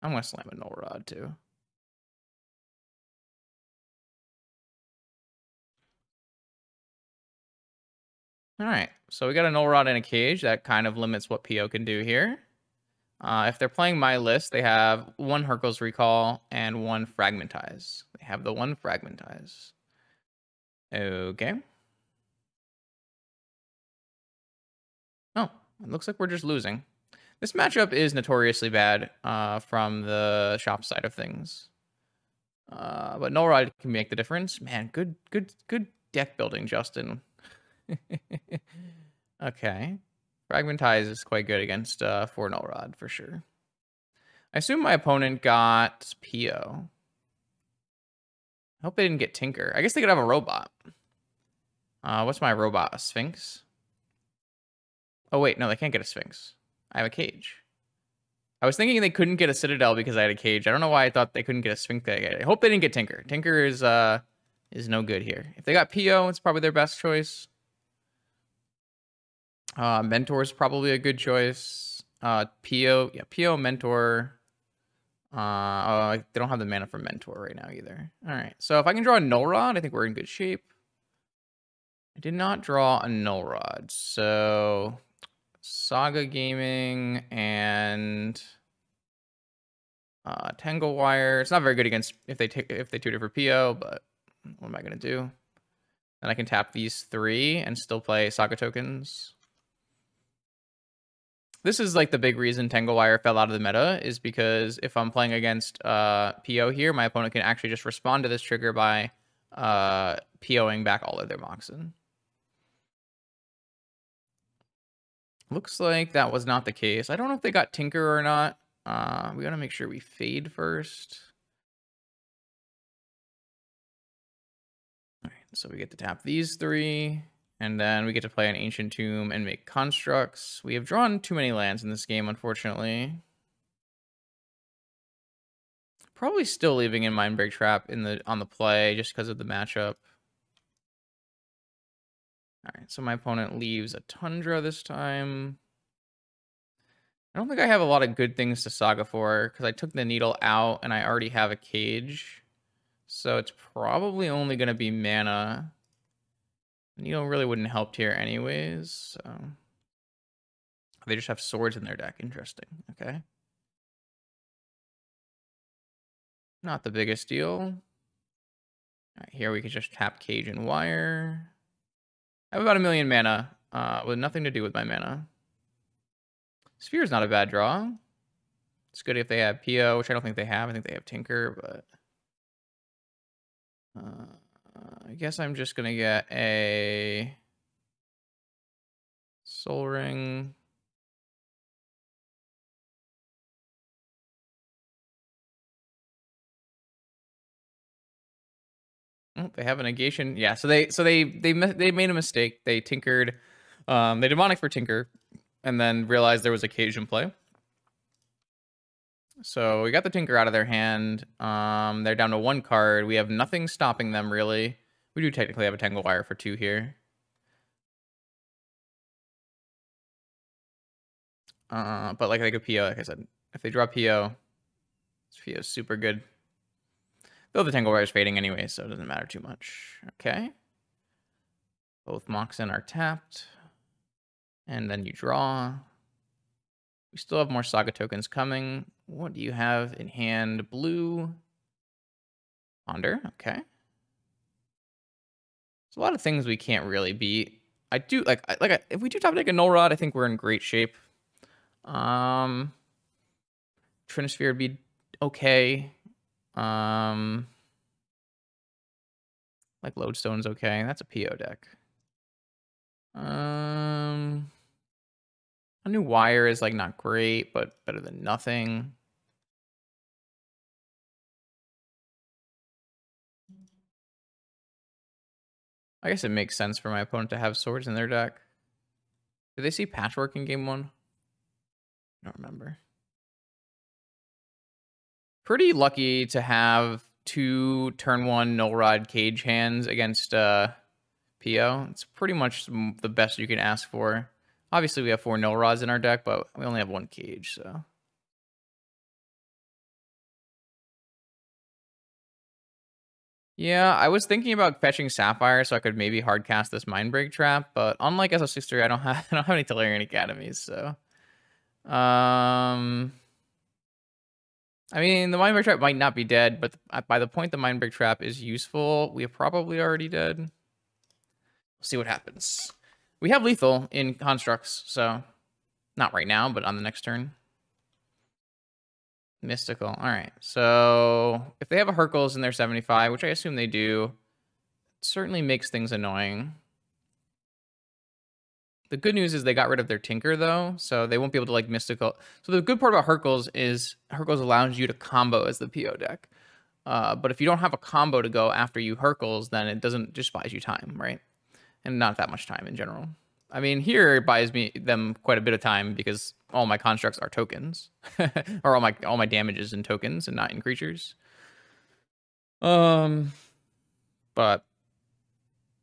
I'm gonna slam a Null Rod too. All right, so we got a Null Rod and a Cage. That kind of limits what PO can do here. If they're playing my list, they have 1 Hurkyl's Recall and 1 Fragmentize. They have the 1 Fragmentize. Okay. Oh, it looks like we're just losing. This matchup is notoriously bad from the shop side of things. But Null Rod can make the difference. Man, good deck building, Justin. Okay. Fragmentize is quite good against 4 Null Rod, for sure. I assume my opponent got PO. I hope they didn't get Tinker. I guess they could have a robot. What's my robot? A Sphinx? Oh, wait. No, they can't get a Sphinx. I have a Cage. I was thinking they couldn't get a Citadel because I had a Cage. I don't know why I thought they couldn't get a Sphinx. I hope they didn't get Tinker. Tinker is no good here. If they got PO, it's probably their best choice. Mentor is probably a good choice. PO, yeah, PO, Mentor. They don't have the mana for Mentor right now either. All right, so if I can draw a Null Rod, I think we're in good shape. I did not draw a Null Rod, so Saga Gaming and Tangle Wire. It's not very good against if they tutor for PO, but what am I gonna do? Then I can tap these 3 and still play Saga tokens. This is like the big reason Tangle Wire fell out of the meta, is because if I'm playing against PO here, my opponent can actually just respond to this trigger by POing back all of their Moxen. Looks like that was not the case. I don't know if they got Tinker or not. We gotta make sure we fade first. All right, so we get to tap these 3. And then we get to play an Ancient Tomb and make constructs. We have drawn too many lands in this game, unfortunately. Probably still leaving in Mindbreak Trap on the play just because of the matchup. All right, so my opponent leaves a Tundra this time. I don't think I have a lot of good things to Saga for because I took the Needle out and I already have a Cage. So it's probably only going to be mana. Needle really wouldn't help here anyways, so... They just have swords in their deck. Interesting. Okay. Not the biggest deal. All right, here we can just tap Cage and Wire. I have about 1 million mana, with nothing to do with my mana. Sphere is not a bad draw. It's good if they have PO, which I don't think they have. I think they have Tinker, but I guess I'm just gonna get a Soul Ring. Oh, they have a negation. Yeah, so they made a mistake. They tinkered, they demonic for Tinker, and then realized there was occasion play. So we got the Tinker out of their hand. They're down to 1 card. We have nothing stopping them, really. We do technically have a Tangle Wire for 2 here. But like they could PO, like I said. If they draw PO, this PO is super good. Though the Tangle Wire is fading anyway, so it doesn't matter too much. Okay. Both Moxen are tapped. And then you draw. We still have more Saga tokens coming. What do you have in hand? Blue. Ponder. Okay. There's a lot of things we can't really beat. I do like if we do top deck a Null Rod, I think we're in great shape. Trinisphere would be okay. Like Lodestone's okay. That's a PO deck. A new Wire is like not great, but better than nothing. I guess it makes sense for my opponent to have swords in their deck. Did they see Patchwork in game 1? I don't remember. Pretty lucky to have 2 turn 1 Null Rod Cage hands against PO. It's pretty much the best you can ask for. Obviously, we have 4 Null Rods in our deck, but we only have 1 Cage, so. Yeah, I was thinking about fetching Sapphire so I could maybe hardcast this Mindbreak Trap, but unlike SO63, I don't have any Tellurian Academies, so. I mean, the Mindbreak Trap might not be dead, but by the point the Mindbreak Trap is useful, we are probably already dead. We'll see what happens. We have lethal in constructs, so not right now, but on the next turn. Mystical. All right. So if they have a Hercules in their 75, which I assume they do, it certainly makes things annoying. The good news is they got rid of their Tinker, though, so they won't be able to, like, Mystical. So the good part about Hercules is Hercules allows you to combo as the PO deck. But if you don't have a combo to go after you Hercules, then it doesn't just buys you time, right? And not that much time in general. I mean, here it buys them quite a bit of time because all my constructs are tokens, or all my damage is in tokens and not in creatures. But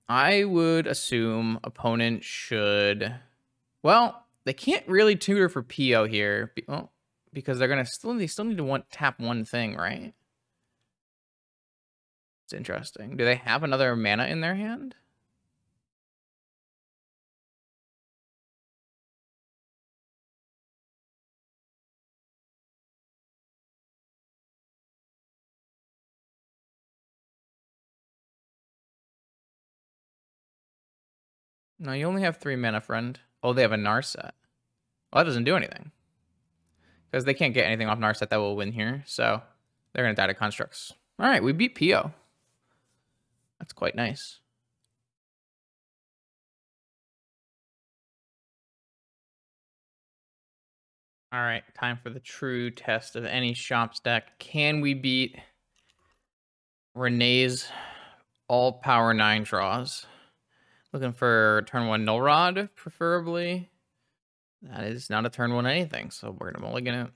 I would assume opponent should. Well, they can't really tutor for PO here, because they're gonna still need to tap 1 thing, right? It's interesting. Do they have another mana in their hand? No, you only have 3 mana, friend. Oh, they have a Narset. Well, that doesn't do anything. Because they can't get anything off Narset that will win here, so they're going to die to constructs. All right, we beat PO. That's quite nice. All right, time for the true test of any Shops deck. Can we beat Renee's all power 9 draws? Looking for turn 1 Null Rod, preferably. That is not a turn 1 anything, so we're going to mulligan it.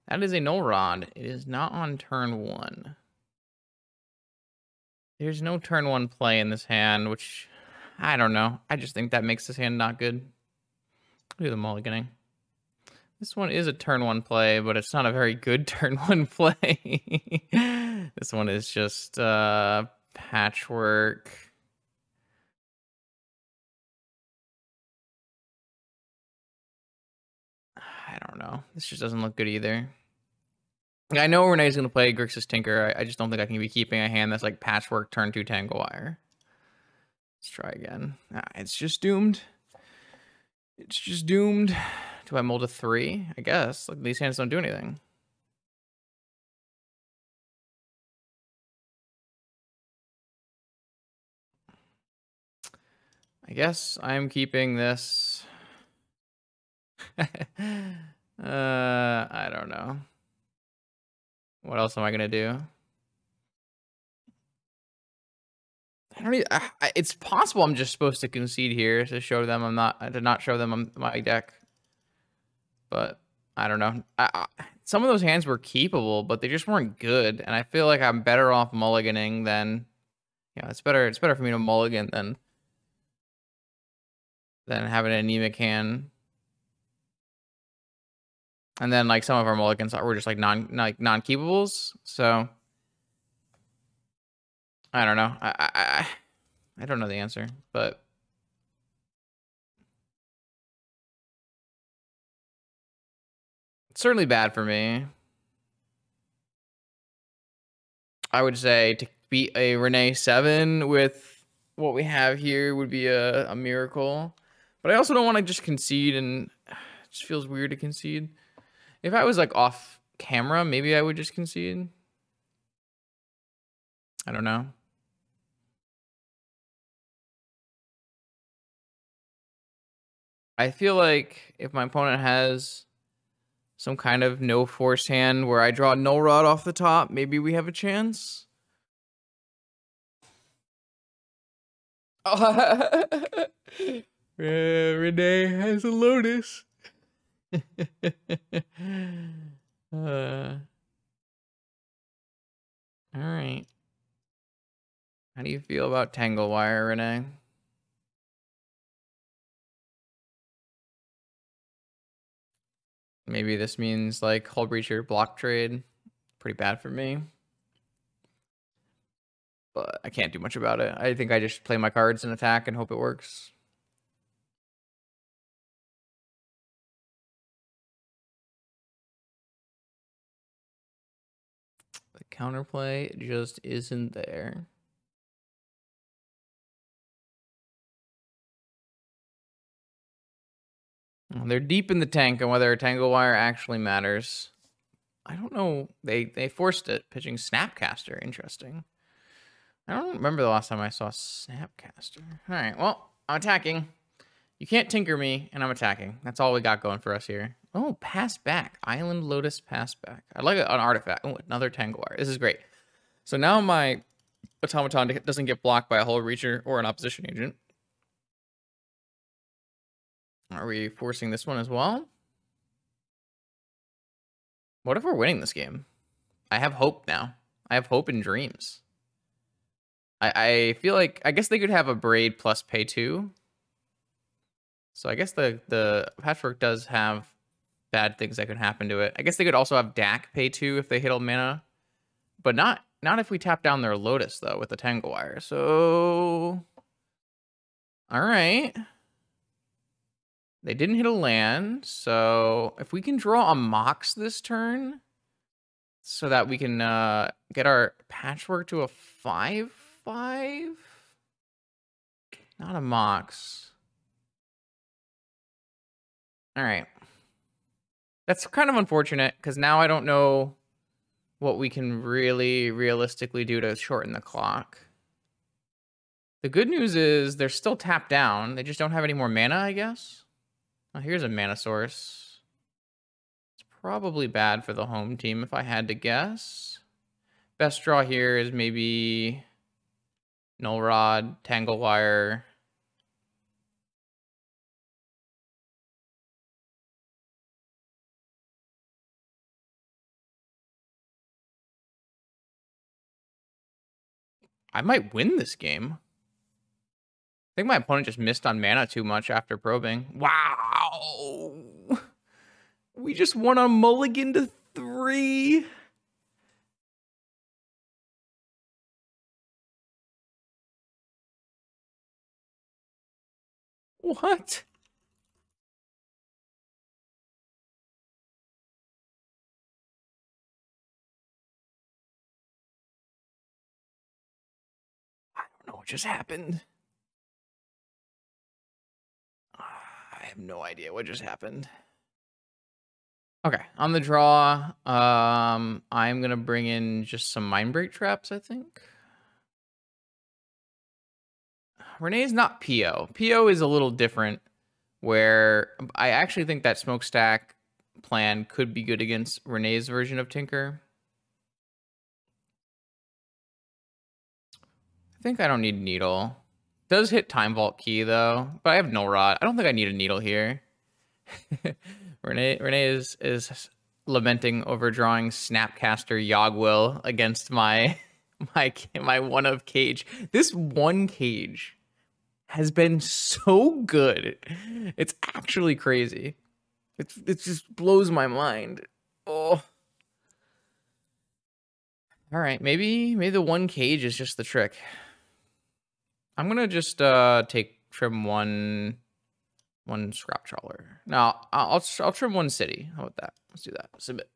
That is a Null Rod. It is not on turn 1. There's no turn 1 play in this hand, which, I don't know. I just think that makes this hand not good. Do the mulliganing. This one is a turn 1 play, but it's not a very good turn 1 play. This one is just patchwork. I don't know. This just doesn't look good either. I know Renee's going to play Grixis Tinker. I just don't think I can be keeping a hand that's like patchwork turn 2 Tangle Wire. Let's try again. It's just doomed. It's just doomed. Do I mold a 3? I guess. Like, these hands don't do anything. I guess I'm keeping this. I don't know. What else am I gonna do? I don't even, it's possible I'm just supposed to concede here to show them I'm not, to not show them my deck. But I don't know. Some of those hands were keepable, but they just weren't good. And I feel like I'm better off mulliganing than, yeah, it's better for me to mulligan than having an anemic hand. And then like some of our mulligans were just like non-keepables. So I don't know. I don't know the answer, but it's certainly bad for me. I would say to beat a Renee 7 with what we have here would be a miracle. But I also don't want to just concede, and it just feels weird to concede. If I was like off camera, maybe I would just concede. I don't know. I feel like if my opponent has some kind of no force hand where I draw no rod off the top, maybe we have a chance. Renee has a Lotus. All right. How do you feel about Tangle Wire, Renee? Maybe this means like Hull Breacher block trade. Pretty bad for me. But I can't do much about it. I think I just play my cards and attack and hope it works. The counterplay just isn't there. They're deep in the tank on whether a Tangle Wire actually matters. I don't know. They forced it, pitching Snapcaster. Interesting. I don't remember the last time I saw Snapcaster. All right, well, I'm attacking. You can't tinker me, and I'm attacking. That's all we got going for us here. Oh, pass back. Island Lotus pass back. I like an artifact. Oh, another Tangle Wire. This is great. So now my automaton doesn't get blocked by a Hull Reacher or an opposition agent. Are we forcing this one as well? What if we're winning this game? I have hope now. I have hope and dreams. I feel like, I guess they could have a Braid plus pay 2. So I guess the Patchwork does have bad things that could happen to it. I guess they could also have Dak pay 2 if they hit a mana. But not if we tap down their Lotus, though, with the Tangle Wire. So... Alright. They didn't hit a land, so if we can draw a Mox this turn, so that we can get our Patchwork to a 5/5? Not a Mox. Alright. That's kind of unfortunate, because now I don't know what we can really realistically do to shorten the clock. The good news is they're still tapped down. They just don't have any more mana, I guess. Oh, here's a mana source. It's probably bad for the home team if I had to guess. Best draw here is maybe Null Rod, Tangle Wire. I might win this game. I think my opponent just missed on mana too much after probing. Wow! We just won on mulligan to 3. What? I don't know what just happened. I have no idea what just happened. Okay, on the draw, I'm gonna bring in just some Mindbreak traps, I think. Renee's not PO. PO is a little different, where I actually think that Smokestack plan could be good against Renee's version of Tinker. I think I don't need Needle. Does hit Time Vault Key, though, but I have Null Rod. I don't think I need a Needle here. Renee is lamenting over drawing Snapcaster Yogwill against my my one of Cage. This one Cage has been so good. It's actually crazy. It just blows my mind. Oh. All right, maybe the one Cage is just the trick. I'm gonna just trim one scrap trawler. No, I'll trim one city. How about that? Let's do that. Submit.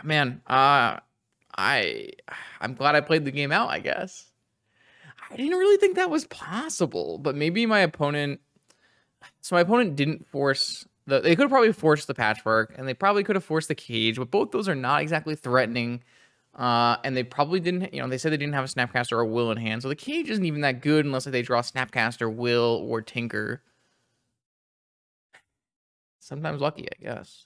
Man, I'm glad I played the game out, I guess. I didn't really think that was possible, but maybe my opponent. So my opponent didn't force the. They could have probably forced the patchwork, and they probably could have forced the cage, but both those are not exactly threatening. And they probably didn't, they said they didn't have a Snapcaster or Will in hand. So the cage isn't even that good unless they draw Snapcaster, Will, or Tinker. Sometimes lucky, I guess.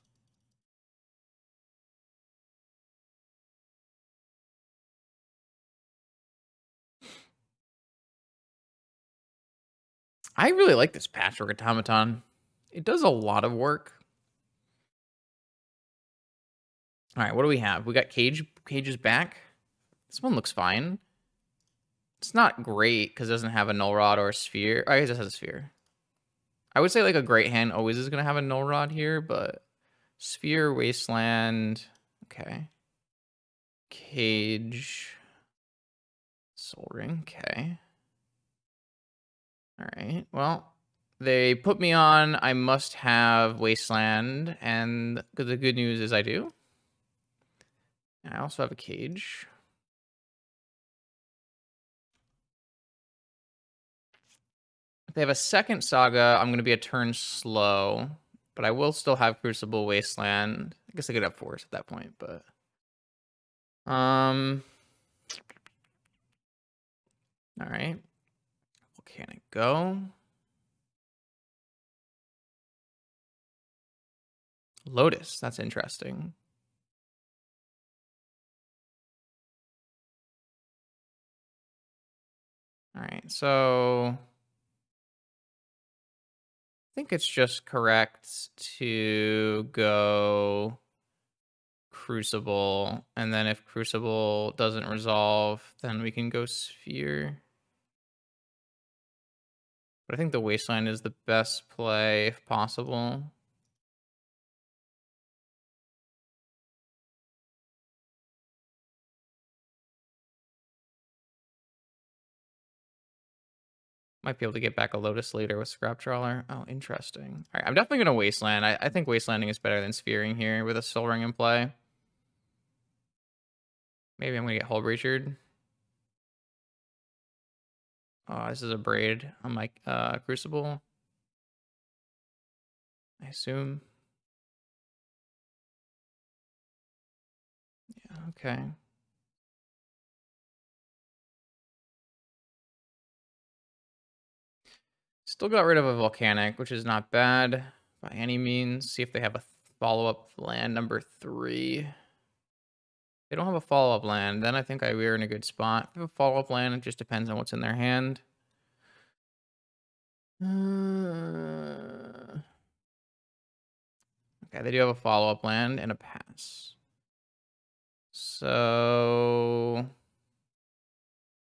I really like this Patchwork Automaton. It does a lot of work. All right, what do we have? We got Cage. Cage is back. This one looks fine. It's not great because it doesn't have a Null Rod or a Sphere. I guess it has a Sphere. I would say like a Great Hand always is going to have a Null Rod here, but Sphere, Wasteland. Okay. Cage. Soul Ring. Okay. All right. Well, they put me on I must have Wasteland, and the good news is I do. I also have a Cage. If they have a second Saga, I'm going to be a turn slow, but I will still have Crucible, Wasteland. I guess I could have Force at that point, but all right. Volcanic go. Lotus, that's interesting. All right, so I think it's just correct to go Crucible, and then if Crucible doesn't resolve, then we can go Sphere. But I think the Wasteland is the best play if possible. Might be able to get back a Lotus later with Scrap Trawler. Oh, interesting. All right, I'm definitely going to Wasteland. I think Wastelanding is better than Sphering here with a Soul Ring in play. Maybe I'm going to get Hull Breachered. Oh, this is a Braid on my Crucible. I assume. Yeah, okay. Still got rid of a Volcanic, which is not bad by any means. See if they have a follow-up land number 3. They don't have a follow-up land. Then I think we're in a good spot. If they have a follow-up land, it just depends on what's in their hand. Okay, they do have a follow-up land and a pass. So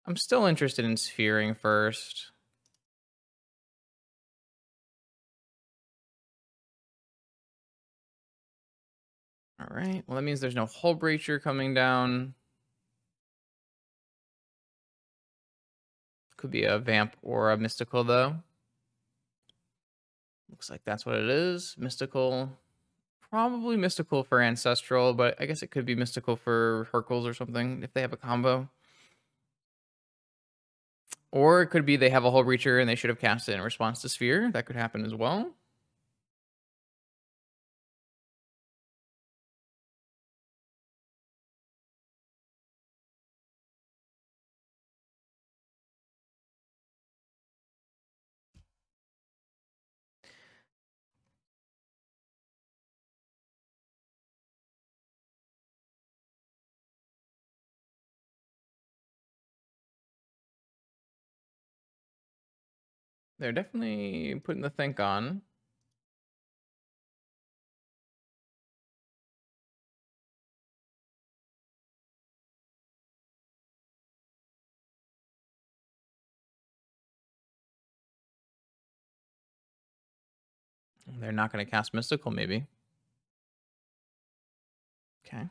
I'm still interested in Sphering first. All right, well, that means there's no Hull Breacher coming down. Could be a Vamp or a Mystical, though. Looks like that's what it is. Mystical. Probably Mystical for Ancestral, but I guess it could be Mystical for Hercules or something if they have a combo. Or it could be they have a Hull Breacher and they should have cast it in response to Sphere. That could happen as well. They're definitely putting the think on. They're not going to cast Mystical, maybe. Okay.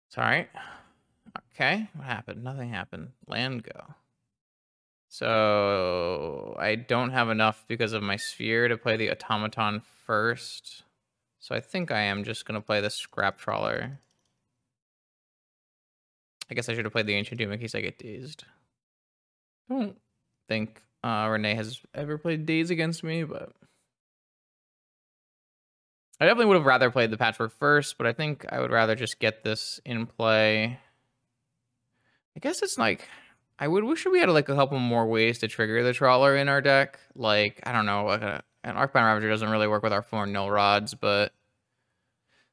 It's all right. Okay. What happened? Nothing happened. Land go. So I don't have enough because of my sphere to play the automaton first. So I think I am just going to play the scrap trawler. I guess I should have played the ancient doom in case I get dazed. I don't think Renee has ever played daze against me, but I definitely would have rather played the patchwork first, but I think I would rather just get this in play. I guess it's like I would wish we had like a couple more ways to trigger the trawler in our deck. Like, I don't know, like an Arcbound Ravager doesn't really work with our 4 nil rods, but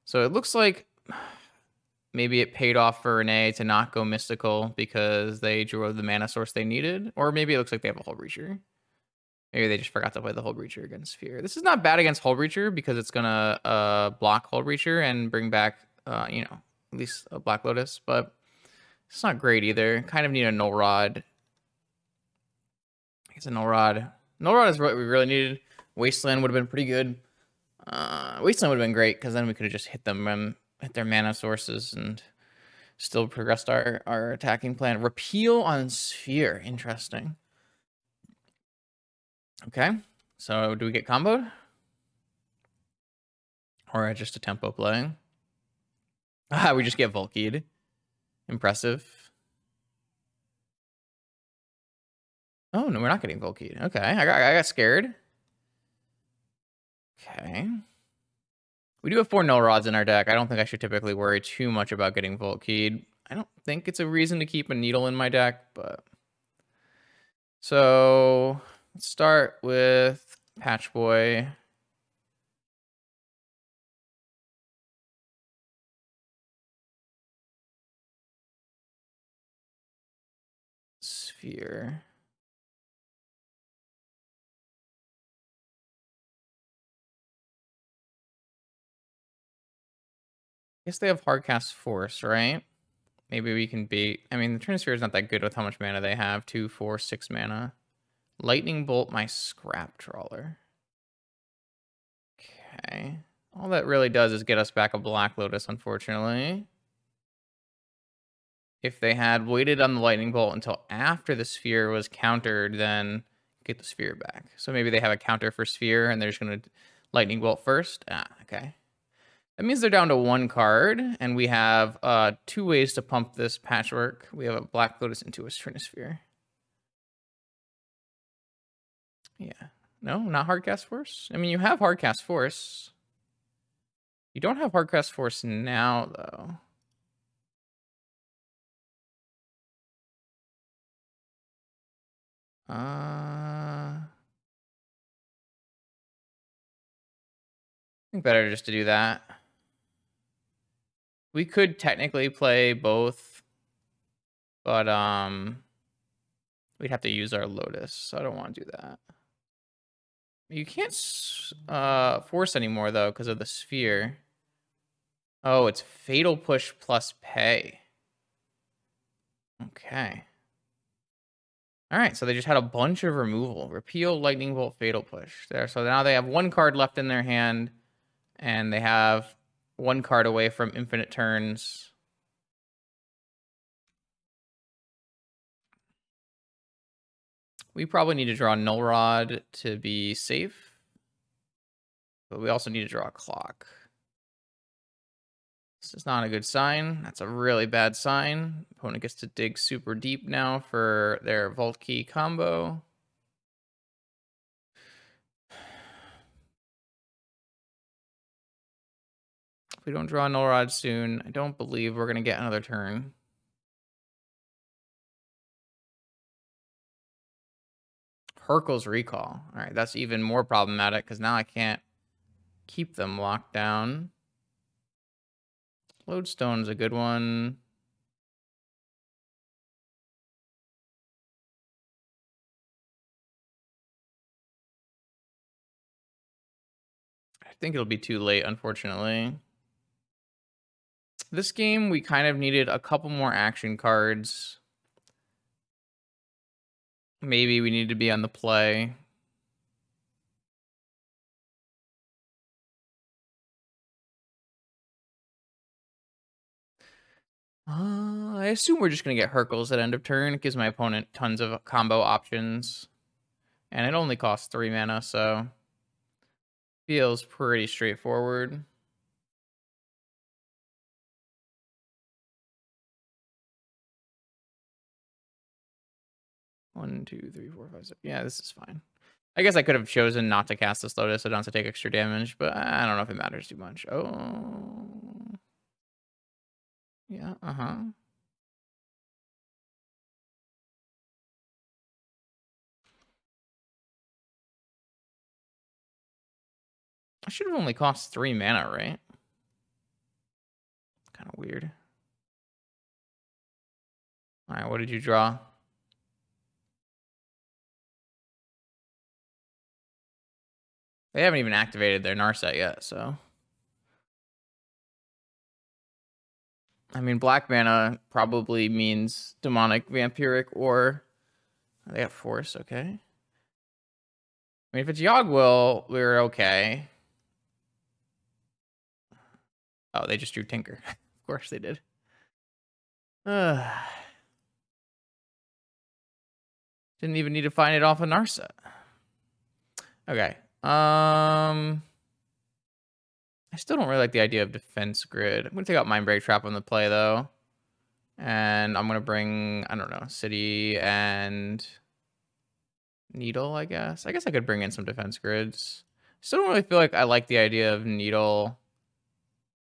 so it looks like maybe it paid off for Renee to not go mystical because they drew the mana source they needed, or maybe it looks like they have a Hull Breacher. Maybe they just forgot to play the Hull Breacher against Sphere. This is not bad against Hull Breacher because it's gonna block Hull Breacher and bring back you know, at least a Black Lotus, but it's not great either. Kind of need a Null Rod. It's a Null Rod. Null Rod is what we really needed. Wasteland would have been pretty good. Wasteland would have been great because then we could have just hit them, hit their mana sources and still progressed our attacking plan. Repeal on Sphere. Interesting. Okay. So do we get comboed? Or just a tempo play? Ah, we just get Volkied. Impressive. Oh, no, we're not getting Volkied. Okay, I got scared. Okay. We do have 4 null rods in our deck. I don't think I should typically worry too much about getting Volkied. I don't think it's a reason to keep a needle in my deck, but... So, let's start with Patch Boy. Sphere. I guess they have Hardcast Force, right? Maybe we can beat... I mean, the Trinisphere is not that good with how much mana they have. 2, 4, 6 mana. Lightning Bolt my Scrap Trawler. Okay. All that really does is get us back a Black Lotus, unfortunately. If they had waited on the Lightning Bolt until after the Sphere was countered, then get the Sphere back. So maybe they have a counter for Sphere, and they're just going to Lightning Bolt first. Ah, okay. That means they're down to 1 card, and we have 2 ways to pump this Patchwork. We have a Black Lotus into a Trinisphere. Yeah. No, not Hardcast Force? I mean, you have Hardcast Force. You don't have Hardcast Force now, though. I think better just to do that. We could technically play both, but we'd have to use our Lotus, so I don't want to do that. You can't force anymore though because of the Sphere. Oh, it's Fatal Push plus pay. Okay. All right, so they just had a bunch of removal. Repeal, Lightning Bolt, Fatal Push. There, so now they have 1 card left in their hand, and they have 1 card away from infinite turns. We probably need to draw Null Rod to be safe. But we also need to draw a clock. This is not a good sign. That's a really bad sign. Opponent gets to dig super deep now for their Vault Key combo. If we don't draw Null Rod soon, I don't believe we're going to get another turn. Hurkyl's Recall. All right, that's even more problematic because now I can't keep them locked down. Lodestone's a good one. I think it'll be too late, unfortunately. This game, we kind of needed a couple more action cards. Maybe we need to be on the play. I assume we're just going to get Hurkyl's at end of turn. It gives my opponent tons of combo options. And it only costs 3 mana, so feels pretty straightforward. One, two, three, four, five, six. Yeah, this is fine. I guess I could have chosen not to cast this Lotus so don't have to take extra damage, but I don't know if it matters too much. Oh. Yeah, uh-huh. I should have only cost 3 mana, right? Kind of weird. All right, what did you draw? They haven't even activated their Narset yet, so. I mean, black mana probably means demonic, vampiric, or they got force, okay. I mean, if it's Yogg-Will, we're okay. Oh, they just drew Tinker. Of course they did. Didn't even need to find it off a Narset. Okay. I still don't really like the idea of Defense Grid. I'm going to take out Mindbreak Trap on the play, though. And I'm going to bring, I don't know, City and Needle, I guess. I guess I could bring in some Defense Grids. Still don't really feel like I like the idea of Needle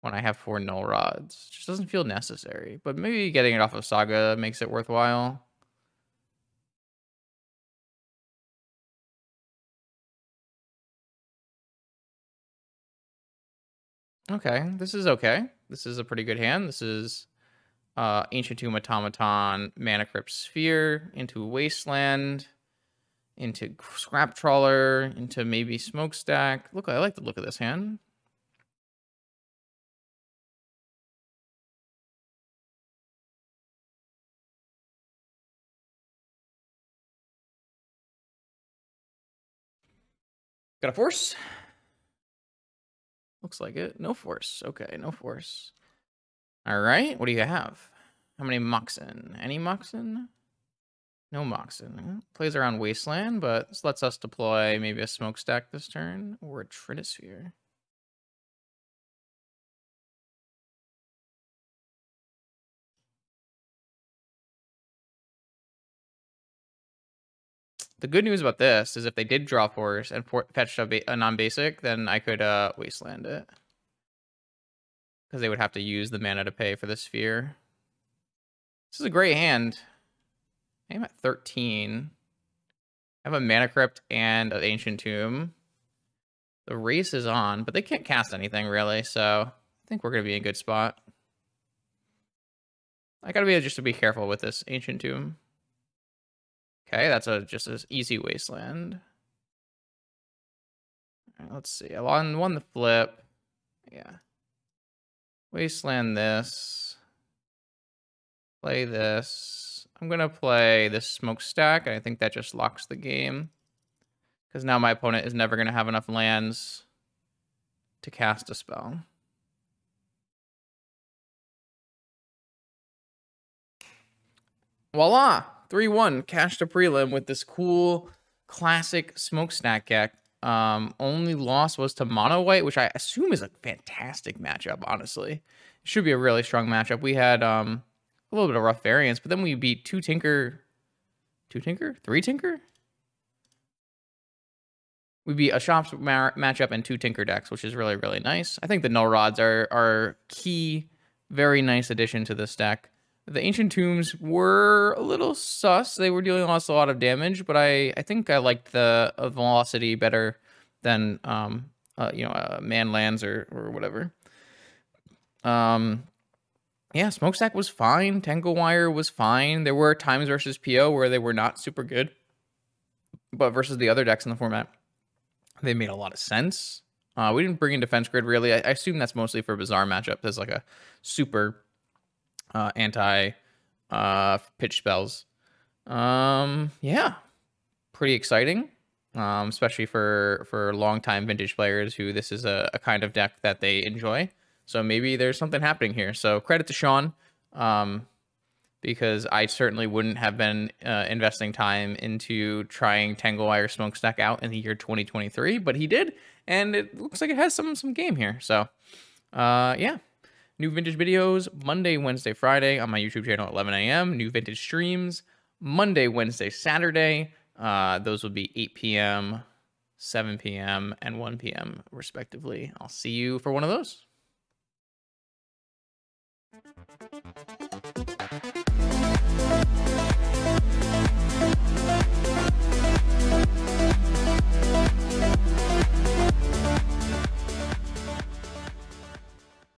when I have 4 Null Rods. It just doesn't feel necessary. But maybe getting it off of Saga makes it worthwhile. Okay, this is okay. This is a pretty good hand. This is Ancient Tomb Automaton, Mana Crypt Sphere, into Wasteland, into Scrap Trawler, into maybe Smokestack. Look, I like the look of this hand. Got a force? Looks like it. No force. Okay, no force. All right, what do you have? How many Moxen? Any Moxen? No Moxen. Plays around Wasteland, but this lets us deploy maybe a Smokestack this turn or a Trinisphere. The good news about this is if they did draw force and fetched a non-basic, then I could Wasteland it. Because they would have to use the mana to pay for the sphere. This is a great hand. I'm at 13. I have a Mana Crypt and an Ancient Tomb. The race is on, but they can't cast anything really, so I think we're going to be in a good spot. I gotta be just to be careful with this Ancient Tomb. Okay, that's just an easy Wasteland. All right, let's see. I won the flip. Yeah. Wasteland this. Play this. I'm gonna play this Smokestack, and I think that just locks the game. Because now my opponent is never gonna have enough lands to cast a spell. Voila! 3-1, cashed a prelim with this cool classic Smokestack deck. Only loss was to Mono White, which I assume is a fantastic matchup, honestly. It should be a really strong matchup. We had a little bit of rough variance, but then we beat 2 Tinker, 3 Tinker? We beat a Shops matchup and 2 Tinker decks, which is really, really nice. I think the Null Rods are key, very nice addition to this deck. The Ancient Tombs were a little sus. They were dealing us a lot of damage, but I think I liked the Velocity better than Man Lands or whatever. Yeah, Smokestack was fine. Tangle Wire was fine. There were times versus PO where they were not super good, but versus the other decks in the format, they made a lot of sense. We didn't bring in Defense Grid, really. I assume that's mostly for Bizarre matchup. There's like a super anti pitch spells. Yeah, pretty exciting, especially for longtime Vintage players who this is a kind of deck that they enjoy. So maybe there's something happening here. So credit to Sean, because I certainly wouldn't have been investing time into trying Tangle Wire Smokestack out in the year 2023, but he did, and it looks like it has some game here. So yeah, new Vintage videos Monday, Wednesday, Friday on my YouTube channel at 11 a.m. New Vintage streams Monday, Wednesday, Saturday. Those will be 8 p.m., 7 p.m., and 1 p.m. respectively. I'll see you for one of those.